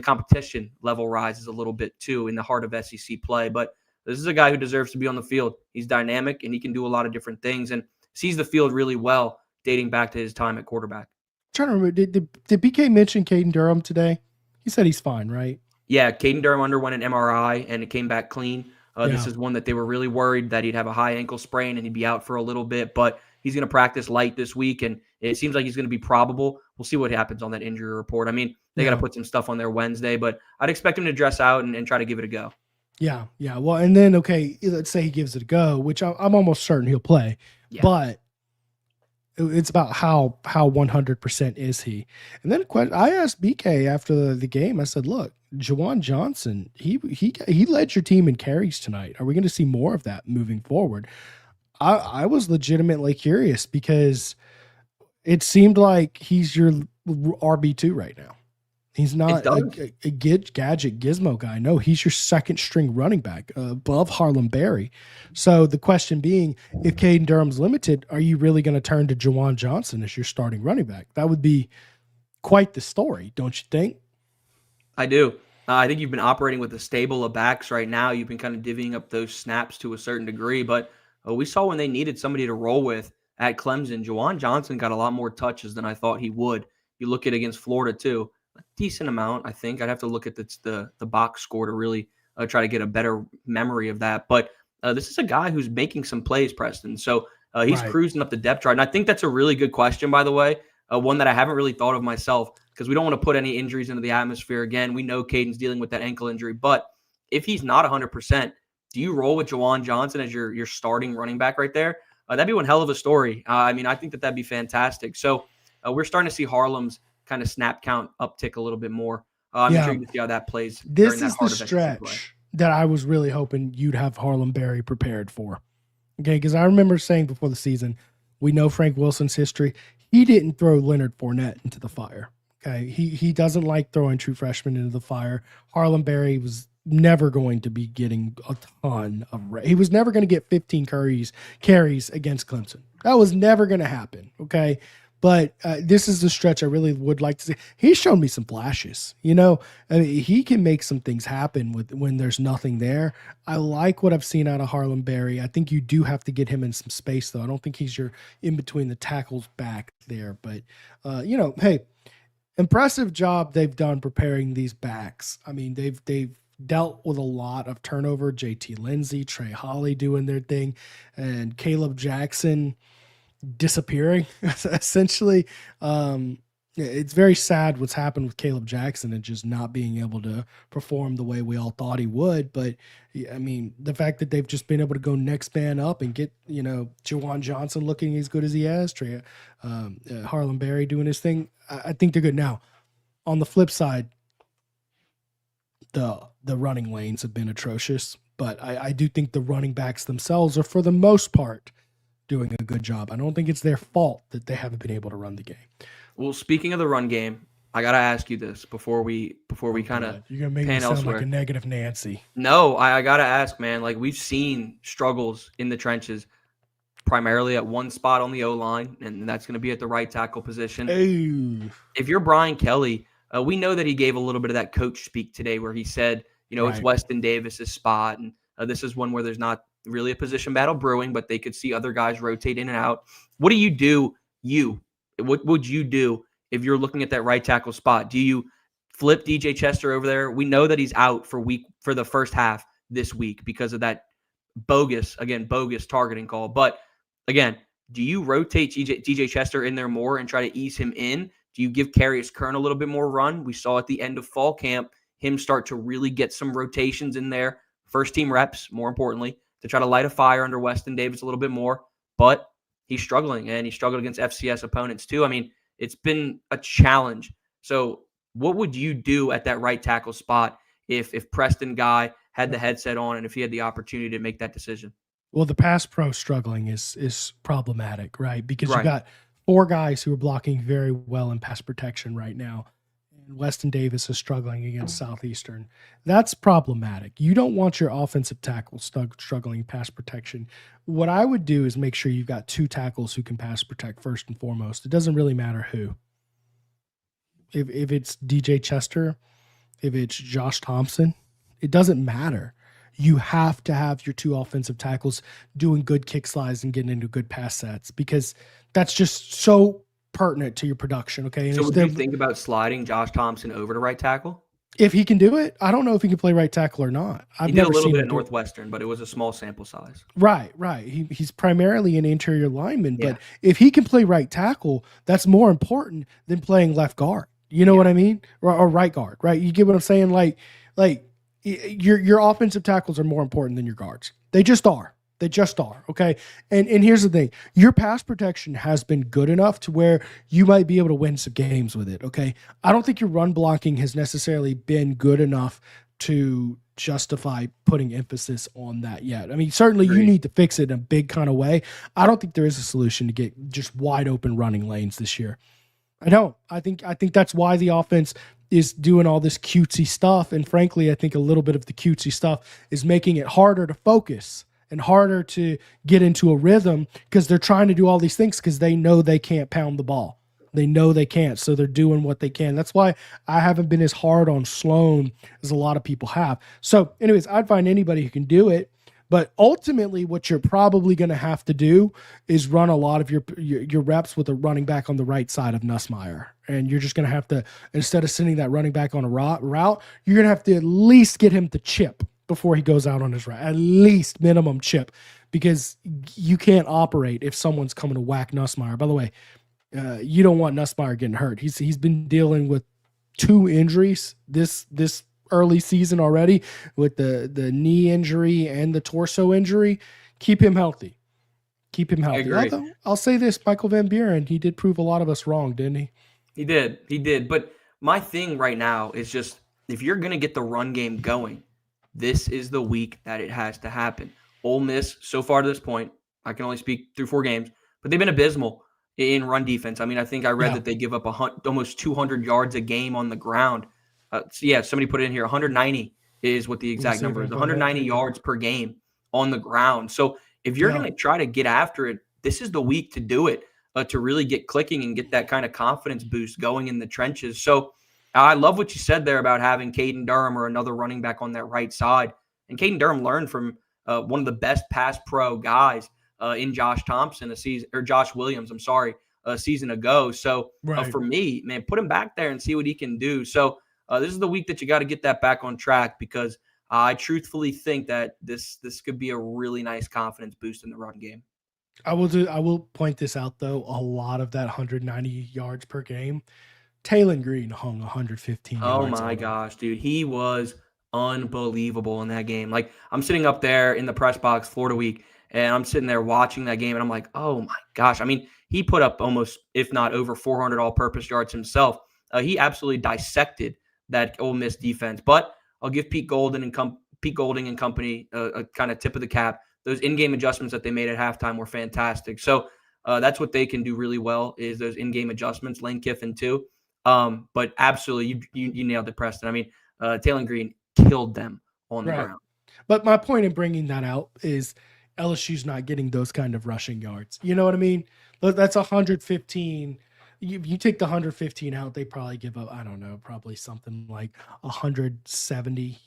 competition level rises a little bit too in the heart of SEC play. But this is a guy who deserves to be on the field. He's dynamic and he can do a lot of different things and sees the field really well dating back to his time at quarterback. I'm trying to remember, did BK mention Caden Durham today? He said he's fine, right? Yeah, Caden Durham underwent an MRI and it came back clean. This is one that they were really worried that he'd have a high ankle sprain and he'd be out for a little bit, but he's going to practice light this week, and it seems like he's going to be probable. We'll see what happens on that injury report. I mean, they got to put some stuff on there Wednesday, but I'd expect him to dress out and try to give it a go. Yeah. Well, and then, okay, let's say he gives it a go, which I'm almost certain he'll play, but it's about how 100% is he. And then I asked BK after the game, I said, look, Jawan Johnson, he led your team in carries tonight. Are we going to see more of that moving forward? I was legitimately curious because it seemed like he's your RB2 right now. He's not a gadget gizmo guy. No, he's your second string running back above Harlem Berry. So the question being, if Caden Durham's limited, are you really going to turn to Jawan Johnson as your starting running back? That would be quite the story, don't you think? I do. I think you've been operating with a stable of backs right now. You've been kind of divvying up those snaps to a certain degree, but we saw when they needed somebody to roll with at Clemson, Jawan Johnson got a lot more touches than I thought he would. You look at against Florida too, a decent amount, I think. I'd have to look at the box score to really try to get a better memory of that. But this is a guy who's making some plays, Preston. So he's cruising up the depth chart. And I think that's a really good question, by the way, one that I haven't really thought of myself, because we don't want to put any injuries into the atmosphere. Again, we know Caden's dealing with that ankle injury. But if he's not 100%, do you roll with Jawan Johnson as your starting running back right there? That'd be one hell of a story. I mean, I think that'd be fantastic. So we're starting to see Harlem's kind of snap count uptick a little bit more. I'm intrigued to see how that plays. This is the stretch that I was really hoping you'd have Harlem Berry prepared for. Okay, because I remember saying before the season, we know Frank Wilson's history. He didn't throw Leonard Fournette into the fire. Okay, he doesn't like throwing true freshmen into the fire. Harlem Berry was never going to be getting a ton of he was never going to get 15 carries against Clemson. That was never going to happen. Okay. But this is the stretch I really would like to see. He's shown me some flashes, I mean, he can make some things happen when there's nothing there. I like what I've seen out of Harlem Berry. I think you do have to get him in some space though. I don't think he's your in between the tackles back there, but hey, impressive job they've done preparing these backs. I mean, they've dealt with a lot of turnover. JT Lindsay, Trey Holly doing their thing, and Caleb Jackson. disappearing essentially. It's very sad what's happened with Caleb Jackson and just not being able to perform the way we all thought he would. But I mean, the fact that they've just been able to go next man up and get, Jawan Johnson looking as good as he has, Harlan Berry doing his thing, I think they're good. Now, on the flip side, the running lanes have been atrocious, but I do think the running backs themselves are, for the most part, doing a good job. I don't think it's their fault that they haven't been able to run the game. Well, speaking of the run game, I gotta ask you this before we kind of you're gonna make me sound like a negative Nancy. No, I gotta ask, man. Like, we've seen struggles in the trenches, primarily at one spot on the O line, and that's gonna be at the right tackle position. Ooh. If you're Brian Kelly, we know that he gave a little bit of that coach speak today, where he said, it's Weston Davis's spot, and this is one where there's not really a position battle brewing, but they could see other guys rotate in and out. What do you do? What would you do if you're looking at that right tackle spot? Do you flip DJ Chester over there? We know that he's out for the first half this week because of that bogus targeting call. But again, do you rotate DJ Chester in there more and try to ease him in? Do you give Carius Kern a little bit more run? We saw at the end of fall camp him start to really get some rotations in there, first team reps, more importantly, to try to light a fire under Weston Davis a little bit more. But he's struggling, and he struggled against FCS opponents too. I mean, it's been a challenge. So what would you do at that right tackle spot if Preston Guy had the headset on and if he had the opportunity to make that decision? Well, the pass pro struggling is problematic, right? Because you got 4 guys who are blocking very well in pass protection right now. And Weston Davis is struggling against Southeastern. That's problematic. You don't want your offensive tackle struggling pass protection. What I would do is make sure you've got 2 tackles who can pass protect first and foremost. It doesn't really matter who. If it's DJ Chester, if it's Josh Thompson, it doesn't matter. You have to have your 2 offensive tackles doing good kick slides and getting into good pass sets, because that's just so pertinent to your production. Okay. So would you think about sliding Josh Thompson over to right tackle? If he can do it, I don't know if he can play right tackle or not. He did a little bit at Northwestern, but it was a small sample size. Right. He's primarily an interior lineman, but if he can play right tackle, that's more important than playing left guard. You know what I mean? Or right guard, right? You get what I'm saying? Like your offensive tackles are more important than your guards. They just are. Okay. And here's the thing. Your pass protection has been good enough to where you might be able to win some games with it. Okay. I don't think your run blocking has necessarily been good enough to justify putting emphasis on that yet. I mean, certainly you need to fix it in a big kind of way. I don't think there is a solution to get just wide open running lanes this year. I don't. I think that's why the offense is doing all this cutesy stuff. And frankly, I think a little bit of the cutesy stuff is making it harder to focus and harder to get into a rhythm, because they're trying to do all these things because they know they can't pound the ball. They know they can't, so they're doing what they can. That's why I haven't been as hard on Sloan as a lot of people have. So anyways, I'd find anybody who can do it. But ultimately, what you're probably going to have to do is run a lot of your reps with a running back on the right side of Nussmeier. And you're just going to have to, instead of sending that running back on a route, you're going to have to at least get him to chip before he goes out on his route. At least minimum chip, because you can't operate if someone's coming to whack Nussmeier. By the way, you don't want Nussmeier getting hurt. He's been dealing with 2 injuries this early season already, with the knee injury and the torso injury. Keep him healthy. Although, I'll say this, Michael Van Buren, he did prove a lot of us wrong, didn't he? He did. But my thing right now is just, if you're going to get the run game going, this is the week that it has to happen. Ole Miss, so far to this point, I can only speak through 4 games, but they've been abysmal in run defense. I mean, I think I read that they give up almost 200 yards a game on the ground. Somebody put it in here. 190 is what the exact number is. 190 yards per game on the ground. So if you're going to try to get after it, this is the week to do it, to really get clicking and get that kind of confidence boost going in the trenches. So I love what you said there about having Caden Durham or another running back on that right side. And Caden Durham learned from one of the best pass pro guys in Josh Williams, a season ago. So for me, man, put him back there and see what he can do. So this is the week that you got to get that back on track, because I truthfully think that this could be a really nice confidence boost in the run game. I will point this out though. A lot of that 190 yards per game, Taylon Green hung 115 Oh yards my on him. gosh, dude. He was unbelievable in that game. Like, I'm sitting up there in the press box, Florida week, and I'm sitting there watching that game, and I'm like, oh my gosh. I mean, he put up almost, if not over 400 all-purpose yards himself. He absolutely dissected that Ole Miss defense. But I'll give Pete Golding and company a kind of tip of the cap. Those in-game adjustments that they made at halftime were fantastic. So that's what they can do really well, is those in-game adjustments. Lane Kiffin too. But absolutely, you nailed it, Preston. I mean, Taylon Green killed them on the ground. But my point in bringing that out is LSU's not getting those kind of rushing yards. You know what I mean? That's 115. You take the 115 out, they probably give up, I don't know, probably something like 170,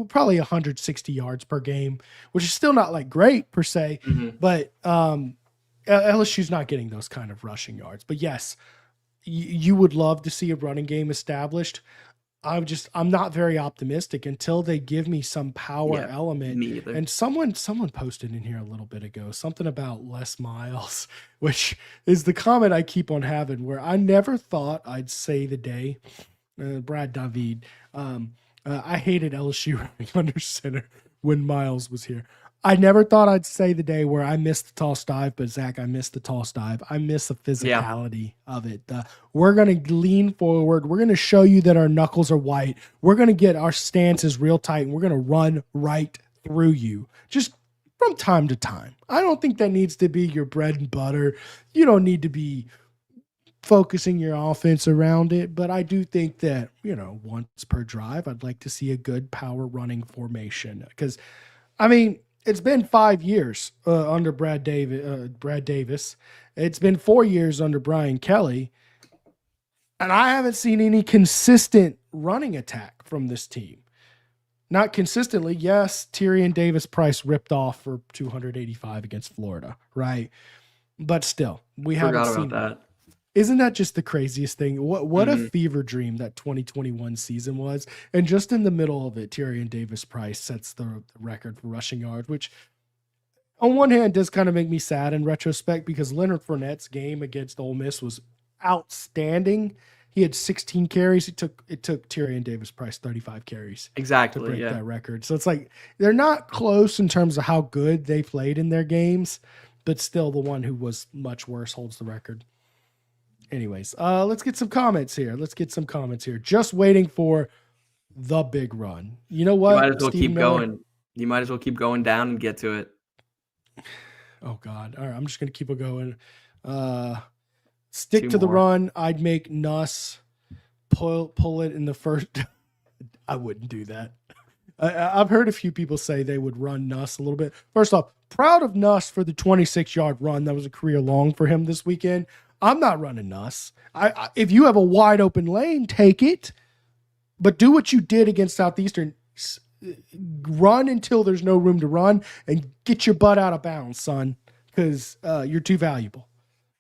probably 160 yards per game, which is still not like great per se, but LSU's not getting those kind of rushing yards. But yes, you would love to see a running game established. I'm not very optimistic until they give me some power element. Me either. And someone posted in here a little bit ago something about Les Miles, which is the comment I keep on having, where I never thought I'd say the day. Brad David, I hated LSU running under center when Miles was here. I never thought I'd say the day where I missed the toss dive, but Zach, I missed the toss dive. I miss the physicality of it. We're going to lean forward. We're going to show you that our knuckles are white. We're going to get our stances real tight, and we're going to run right through you just from time to time. I don't think that needs to be your bread and butter. You don't need to be focusing your offense around it, but I do think that, once per drive, I'd like to see a good power running formation, because, I mean, it's been 5 years under Brad Davis. It's been 4 years under Brian Kelly. And I haven't seen any consistent running attack from this team. Not consistently. Yes, Tyrion Davis-Price ripped off for 285 against Florida, right? But still, we haven't seen that. Isn't that just the craziest thing? What a fever dream that 2021 season was. And just in the middle of it, Tyrion Davis-Price sets the record for rushing yards, which on one hand does kind of make me sad in retrospect, because Leonard Fournette's game against Ole Miss was outstanding. He had 16 carries. It took Tyrion Davis-Price 35 carries to break that record. So it's like they're not close in terms of how good they played in their games, but still the one who was much worse holds the record. Anyways, let's get some comments here. Just waiting for the big run. You know what? You might as well keep going. You might as well keep going down and get to it. Oh, God. All right, I'm just going to keep it going. Stick to the run. I'd make Nuss pull it in the first. I wouldn't do that. I've heard a few people say they would run Nuss a little bit. First off, proud of Nuss for the 26-yard run. That was a career long for him this weekend. I'm not running Nuss. If you have a wide open lane, take it. But do what you did against Southeastern. Run until there's no room to run and get your butt out of bounds, son, because you're too valuable.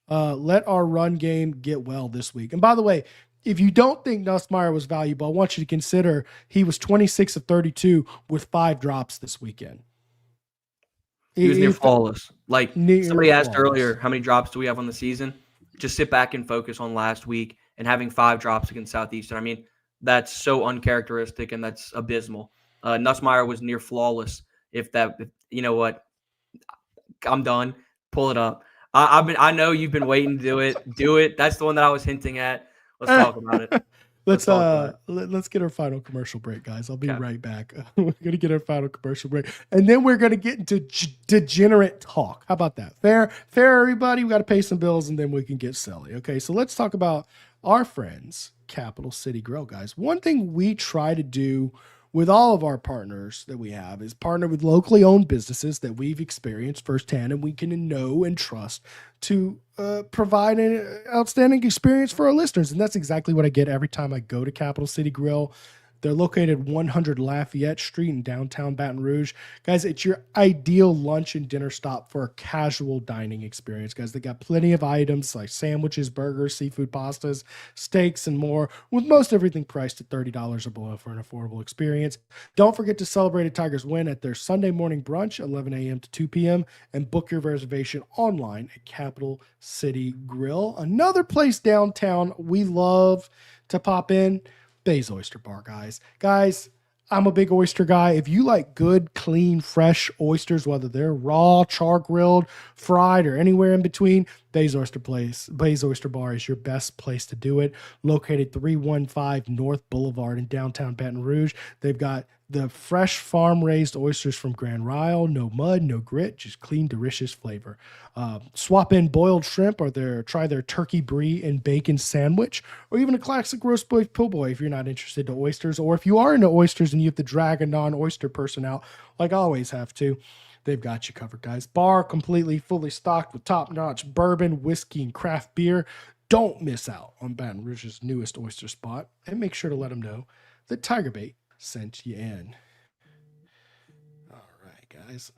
Let our run game get well this week. And by the way, if you don't think Nussmeier was valuable, I want you to consider he was 26 of 32 with 5 drops this weekend. He was near flawless. Like somebody asked earlier, how many drops do we have on the season? Just sit back and focus on last week and having 5 drops against Southeastern. I mean, that's so uncharacteristic and that's abysmal. Nussmeier was near flawless. If you know what, I'm done. Pull it up. I know you've been waiting to do it. Do it. That's the one that I was hinting at. Let's talk about it. Let's get our final commercial break, guys. I'll be right back. We're gonna get our final commercial break, and then we're gonna get into degenerate talk. How about that? Fair, everybody. We got to pay some bills, and then we can get silly. Okay, so let's talk about our friends, Capital City Grill, guys. One thing we try to do with all of our partners that we have is partner with locally owned businesses that we've experienced firsthand and we can know and trust to provide an outstanding experience for our listeners. And that's exactly what I get every time I go to Capital City Grill. They're located 100 Lafayette Street in downtown Baton Rouge. Guys, it's your ideal lunch and dinner stop for a casual dining experience. Guys, they got plenty of items like sandwiches, burgers, seafood pastas, steaks, and more, with most everything priced at $30 or below for an affordable experience. Don't forget to celebrate a Tigers win at their Sunday morning brunch, 11 a.m. to 2 p.m., and book your reservation online at Capital City Grill. Another place downtown we love to pop in, Bay's Oyster Bar, guys. Guys, I'm a big oyster guy. If you like good, clean, fresh oysters, whether they're raw, char grilled, fried, or anywhere in between, Bay's Oyster Bar is your best place to do it. Located 315 North Boulevard in downtown Baton Rouge. They've got the fresh farm-raised oysters from Grand Isle. No mud, no grit, just clean, delicious flavor. Swap in boiled shrimp or try their turkey brie and bacon sandwich, or even a classic roast beef po' boy if you're not interested in oysters, or if you are into oysters and you have to drag a non-oyster person out, like I always have to. They've got you covered, guys. Bar completely fully stocked with top-notch bourbon, whiskey, and craft beer. Don't miss out on Baton Rouge's newest oyster spot, and make sure to let them know that TigerBait sent you in. All right, guys.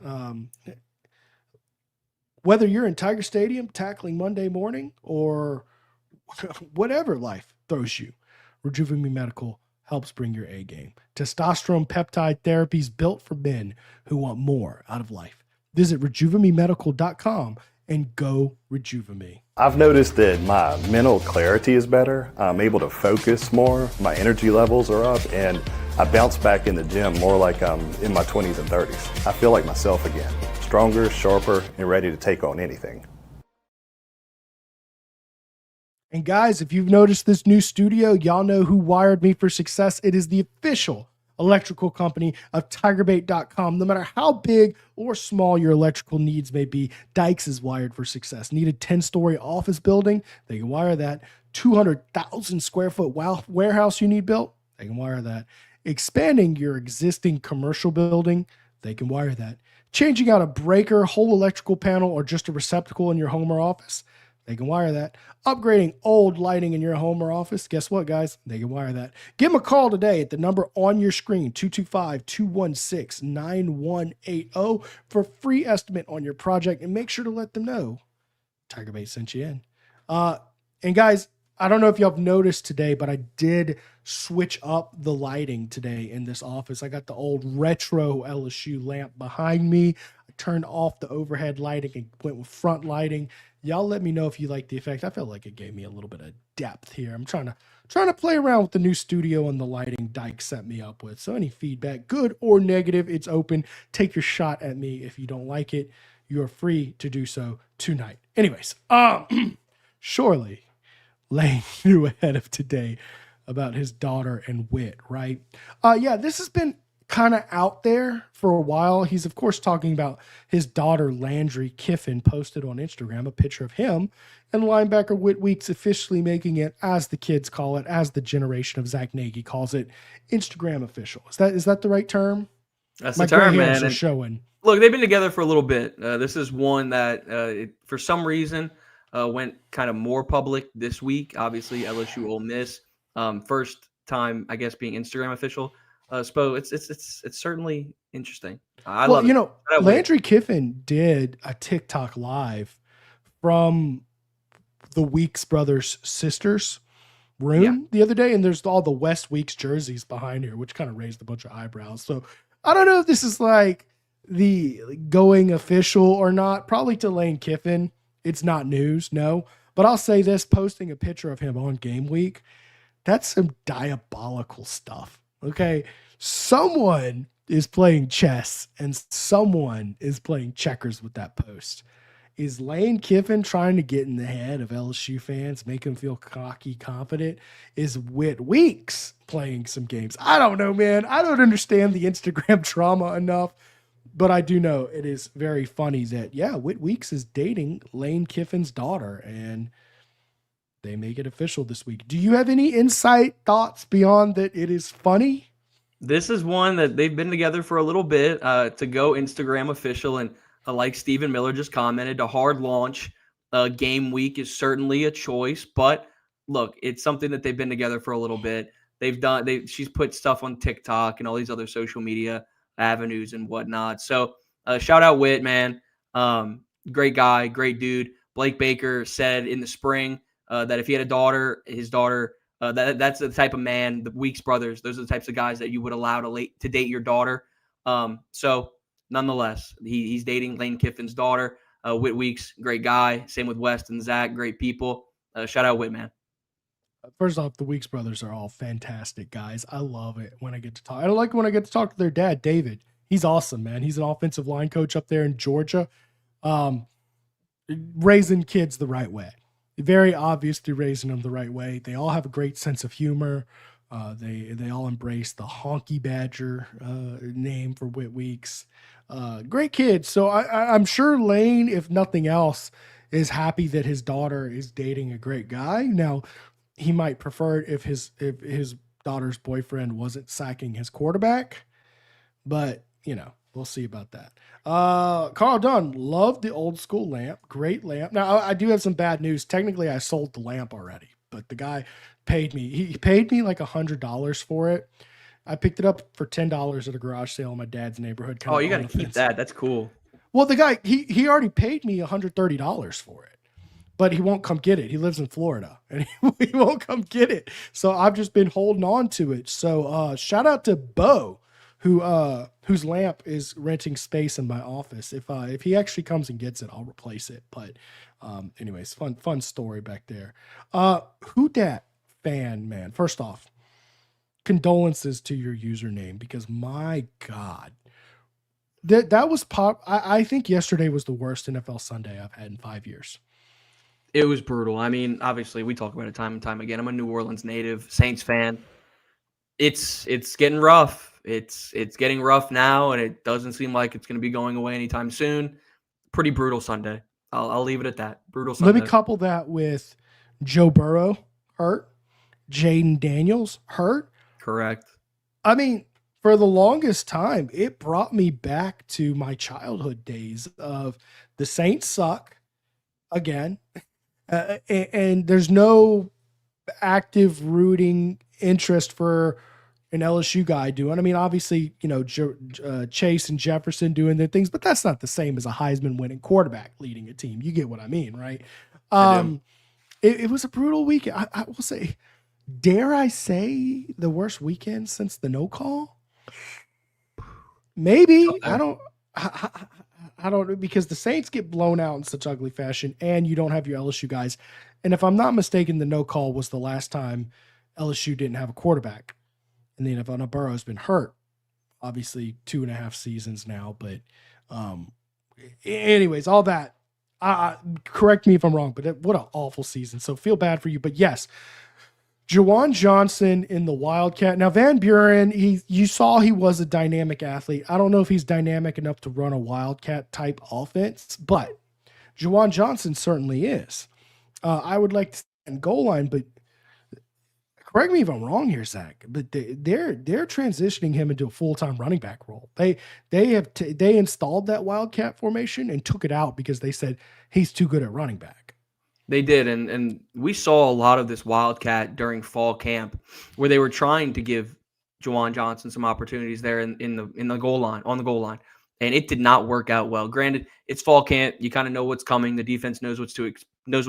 Whether you're in Tiger Stadium tackling Monday morning or whatever life throws you, Rejuvenate Medical helps bring your A game. Testosterone peptide therapies built for men who want more out of life. Visit rejuvenamemedical.com and go Rejuvenate. I've noticed that my mental clarity is better. I'm able to focus more. My energy levels are up, and I bounce back in the gym more like I'm in my 20s and 30s. I feel like myself again, stronger, sharper, and ready to take on anything. And guys, if you've noticed this new studio, y'all know who wired me for success. It is the official electrical company of TigerBait.com. No matter how big or small your electrical needs may be, Dykes is wired for success. Need a 10-story office building? They can wire that. 200,000 square foot warehouse you need built? They can wire that. Expanding your existing commercial building? They can wire that. Changing out a breaker, whole electrical panel, or just a receptacle in your home or office? They can wire that. Upgrading old lighting in your home or office? Guess what, guys? They can wire that. Give them a call today at the number on your screen, 225-216-9180, for a free estimate on your project, and make sure to let them know TigerBait sent you in. And guys, I don't know if y'all have noticed today, but I did switch up the lighting today in this office. I got the old retro LSU lamp behind me. I turned off the overhead lighting and went with front lighting. Y'all let me know if you like the effect. I felt like it gave me a little bit of depth here. I'm trying to play around with the new studio and the lighting Dyke set me up with. So any feedback, good or negative, it's open. Take your shot at me. If you don't like it, you're free to do so tonight. Anyways, surely Lane knew ahead of today about his daughter and Wit, right? Yeah, this has been kind of out there for a while. He's, of course, talking about his daughter, Landry Kiffin, posted on Instagram a picture of him and linebacker Whit Weeks officially making it, as the kids call it, as the generation of Zack Nagy calls it, Instagram official. Is that the right term? That's the term, man. Are showing. Look, they've been together for a little bit. This is one that, for some reason, went kind of more public this week. Obviously, LSU Ole Miss, first time, I guess, being Instagram official. So it's certainly interesting. I love it. Landry Kiffin did a TikTok live from the Weeks brothers' sisters' room the other day, and there's all the West Weeks jerseys behind here, which kind of raised a bunch of eyebrows. So I don't know if this is like the going official or not. Probably to Lane Kiffin, it's not news, no. But I'll say this: posting a picture of him on game week, that's some diabolical stuff. Okay, someone is playing chess and someone is playing checkers with that post. Is Lane Kiffin trying to get in the head of LSU fans, make them feel cocky, confident? Is Whit Weeks playing some games? I don't know, man. I don't understand the Instagram drama enough, but I do know it is very funny that, Whit Weeks is dating Lane Kiffin's daughter, and they make it official this week. Do you have any insight, thoughts beyond that it is funny? This is one that they've been together for a little bit, to go Instagram official. And like Stephen Miller just commented, a hard launch game week is certainly a choice. But look, it's something that they've been together for a little bit. She's put stuff on TikTok and all these other social media avenues and whatnot. So shout out Whit, man. Great guy, great dude. Blake Baker said in the spring that if he had a daughter, his daughter, that's the type of man, the Weeks brothers, those are the types of guys that you would allow to date your daughter. So nonetheless, he's dating Lane Kiffin's daughter. Whit Weeks, great guy. Same with West and Zack, great people. Shout out Whit, man. First off, the Weeks brothers are all fantastic guys. I love it when I get to talk. I like when I get to talk to their dad, David. He's awesome, man. He's an offensive line coach up there in Georgia. Raising kids the right way. Very obviously raising them the right way. They all have a great sense of humor. They all embrace the Honky Badger name for Whit Weeks. Great kids. So I'm sure Lane, if nothing else, is happy that his daughter is dating a great guy. Now, he might prefer it if his daughter's boyfriend wasn't sacking his quarterback, but we'll see about that. Carl Dunn, loved the old school lamp. Great lamp. Now, I do have some bad news. Technically, I sold the lamp already, but the guy paid me. He paid me like $100 for it. I picked it up for $10 at a garage sale in my dad's neighborhood. Oh, you got to keep that. That's cool. Well, the guy, he already paid me $130 for it, but he won't come get it. He lives in Florida and he won't come get it. So I've just been holding on to it. So shout out to Bo, whose lamp is renting space in my office. If he actually comes and gets it, I'll replace it. But anyways, fun story back there. Who dat fan, man? First off, condolences to your username, because my God, that was I think yesterday was the worst NFL Sunday I've had in 5 years. It was brutal. I mean, obviously, we talk about it time and time again. I'm a New Orleans native, Saints fan. It's getting rough. It's getting rough now, and it doesn't seem like it's going to be going away anytime soon. Pretty brutal Sunday. I'll leave it at that. Brutal Sunday. Let me couple that with Joe Burrow hurt, Jaden Daniels hurt. Correct. I mean, for the longest time, it brought me back to my childhood days of the Saints suck again, and there's no active rooting interest for an LSU guy doing. I mean, obviously, Chase and Jefferson doing their things, but that's not the same as a Heisman winning quarterback leading a team. You get what I mean, right? It was a brutal weekend. I will say, dare I say, the worst weekend since the no call? Maybe. Okay. I don't, because the Saints get blown out in such ugly fashion, and you don't have your LSU guys. And if I'm not mistaken, the no call was the last time LSU didn't have a quarterback. And then if Burrow's been hurt, obviously 2.5 seasons now. But anyways, all that, correct me if I'm wrong, but what an awful season. So feel bad for you. But yes, Juwan Johnson in the Wildcat. Now, Van Buren, you saw he was a dynamic athlete. I don't know if he's dynamic enough to run a Wildcat type offense, but Juwan Johnson certainly is. I would like to see in goal line, but correct me if I'm wrong here, Zack, but they're transitioning him into a full-time running back role. They installed that Wildcat formation and took it out because they said he's too good at running back. They did, and we saw a lot of this Wildcat during fall camp, where they were trying to give Juwan Johnson some opportunities there in the goal line, on the goal line, and it did not work out well. Granted, it's fall camp; you kind of know what's coming. The defense knows what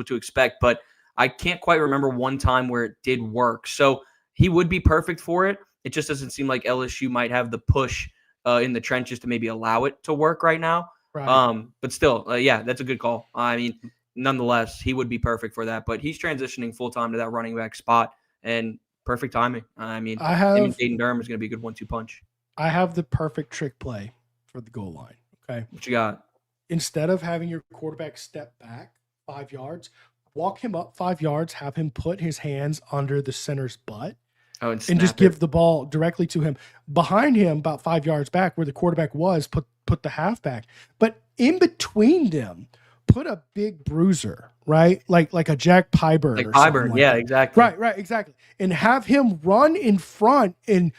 to expect, but I can't quite remember one time where it did work. So he would be perfect for it. It just doesn't seem like LSU might have the push in the trenches to maybe allow it to work right now. Right. But still, yeah, that's a good call. I mean, nonetheless, he would be perfect for that. But he's transitioning full-time to that running back spot, and perfect timing. I mean, Dayton Durham is going to be a good 1-2 punch. I have the perfect trick play for the goal line. Okay. What you got? Instead of having your quarterback step back 5 yards, walk him up 5 yards, have him put his hands under the center's butt, and just give the ball directly to him. Behind him, about 5 yards back, where the quarterback was, put the halfback. But in between them, put a big bruiser, right? Like a Jack Pyburn. Like Pyburn, yeah, exactly. Right, exactly. And have him run in front and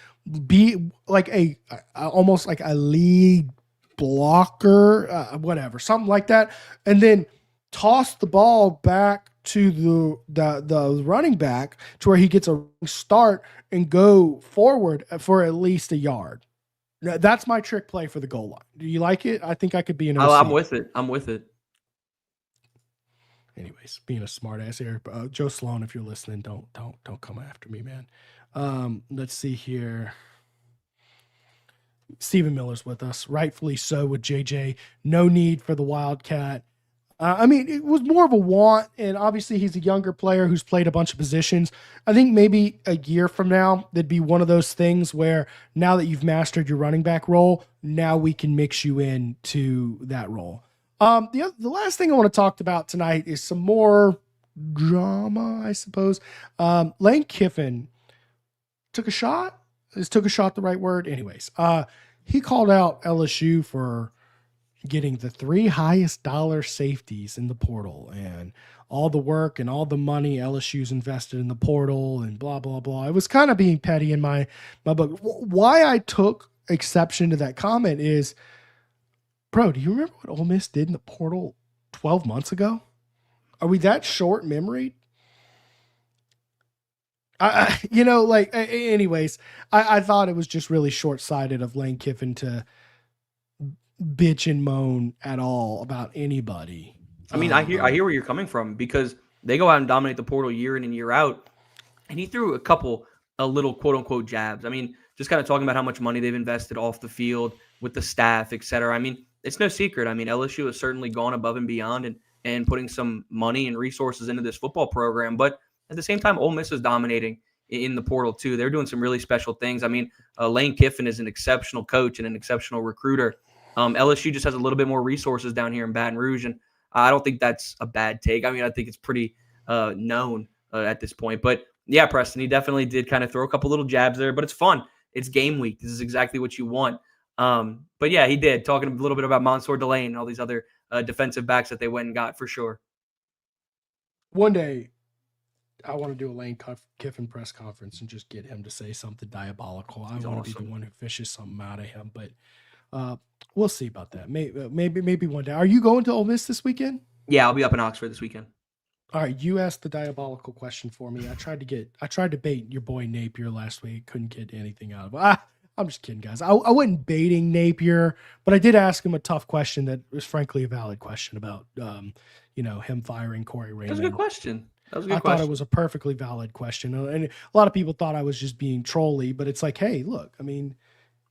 be like almost like a lead blocker, whatever, something like that. And then toss the ball back to the running back to where he gets a start and go forward for at least a yard. That's my trick play for the goal line. Do you like it? I think I could be an OC. I'm with it. I'm with it. Anyways, being a smart ass here. Joe Sloan, if you're listening, don't come after me, man. Let's see here. Stephen Miller's with us, rightfully so with JJ. No need for the Wildcat. I mean, it was more of a want, and obviously he's a younger player who's played a bunch of positions. I think maybe a year from now, there'd be one of those things where now that you've mastered your running back role, now we can mix you into that role. The last thing I want to talk about tonight is some more drama, I suppose. Lane Kiffin took a shot. Is took a shot the right word? Anyways, he called out LSU for getting the 3 highest dollar safeties in the portal and all the work and all the money LSU's invested in the portal and blah, blah, blah. It was kind of being petty in my book. Why I took exception to that comment is, bro, do you remember what Ole Miss did in the portal 12 months ago? Are we that short memory? Anyways, I thought it was just really short-sighted of Lane Kiffin to bitch and moan at all about anybody. I mean, I hear where you're coming from, because they go out and dominate the portal year in and year out, and he threw a little quote-unquote jabs. I mean, just kind of talking about how much money they've invested off the field with the staff, et cetera. I mean, it's no secret. I mean, LSU has certainly gone above and beyond and putting some money and resources into this football program, but at the same time, Ole Miss is dominating in the portal too. They're doing some really special things. I mean, Lane Kiffin is an exceptional coach and an exceptional recruiter. LSU just has a little bit more resources down here in Baton Rouge, and I don't think that's a bad take. I mean, I think it's pretty known at this point. But yeah, Preston, he definitely did kind of throw a couple little jabs there, but it's fun. It's game week. This is exactly what you want. But yeah, he did, talking a little bit about Mansour Delane and all these other defensive backs that they went and got for sure. One day, I want to do a Lane Kiffin press conference and just get him to say something diabolical. I want to be the one who fishes something out of him, but we'll see about that. Maybe one day. Are you going to Ole Miss this weekend? Yeah, I'll be up in Oxford this weekend. All right, you asked the diabolical question for me. I tried to bait your boy Napier last week. Couldn't get anything out of it. I'm just kidding, guys. I wasn't baiting Napier, but I did ask him a tough question that was frankly a valid question about him firing Corey Raymond. That was a good question. I thought it was a perfectly valid question. And a lot of people thought I was just being trolly, but it's like, hey, look, I mean,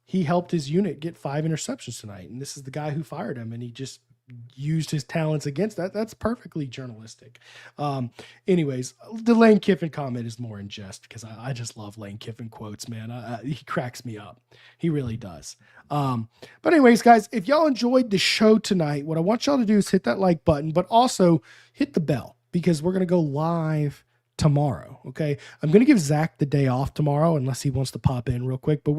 he helped his unit get 5 interceptions tonight, and this is the guy who fired him, and he just used his talents against that. That's perfectly journalistic. Anyways, the Lane Kiffin comment is more in jest because I just love Lane Kiffin quotes, man. He cracks me up. He really does. But anyways, guys, if y'all enjoyed the show tonight, what I want y'all to do is hit that like button, but also hit the bell, because we're going to go live tomorrow. Okay. I'm going to give Zack the day off tomorrow, unless he wants to pop in real quick, but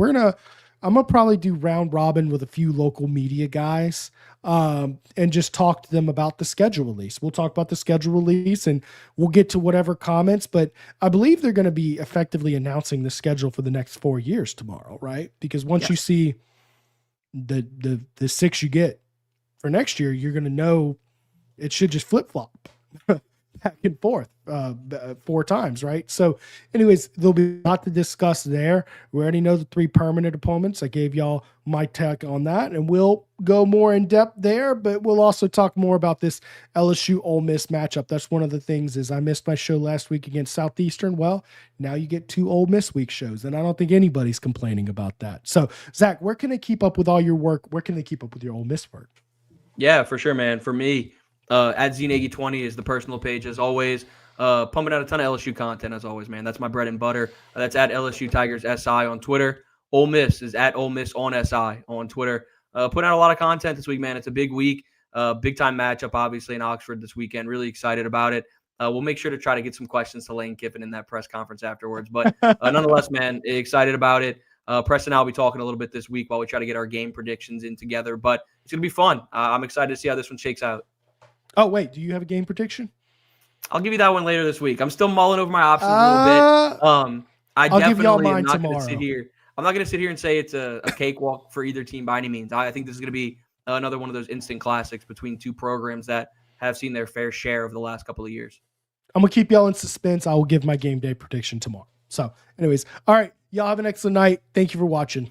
I'm going to probably do round robin with a few local media guys and just talk to them about the schedule release. We'll talk about the schedule release and we'll get to whatever comments, but I believe they're going to be effectively announcing the schedule for the next 4 years tomorrow, right? Because once you see the 6 you get for next year, you're going to know it should just flip-flop back and forth 4 times, right? So anyways, there'll be a lot to discuss there. We already know the 3 permanent opponents. I gave y'all my take on that, and we'll go more in depth there, but we'll also talk more about this LSU Ole Miss matchup. That's one of the things is I missed my show last week against Southeastern. Well, now you get 2 Ole Miss week shows, and I don't think anybody's complaining about that. So Zack, where can they keep up with all your work? Where can they keep up with your Ole Miss work? Yeah, for sure, man. For me, at Znagi20 is the personal page, as always. Pumping out a ton of LSU content, as always, man. That's my bread and butter. That's at LSU Tigers SI on Twitter. Ole Miss is at Ole Miss on SI on Twitter. Putting out a lot of content this week, man. It's a big week. Big-time matchup, obviously, in Oxford this weekend. Really excited about it. We'll make sure to try to get some questions to Lane Kiffin in that press conference afterwards. But nonetheless, man, excited about it. Preston and I will be talking a little bit this week while we try to get our game predictions in together. But it's going to be fun. I'm excited to see how this one shakes out. Oh, wait, do you have a game prediction? I'll give you that one later this week. I'm still mulling over my options a little bit. I'll give y'all mine tomorrow. I'm not going to sit here and say it's a cakewalk for either team by any means. I think this is going to be another one of those instant classics between 2 programs that have seen their fair share of the last couple of years. I'm going to keep y'all in suspense. I will give my game day prediction tomorrow. So anyways, all right. Y'all have an excellent night. Thank you for watching.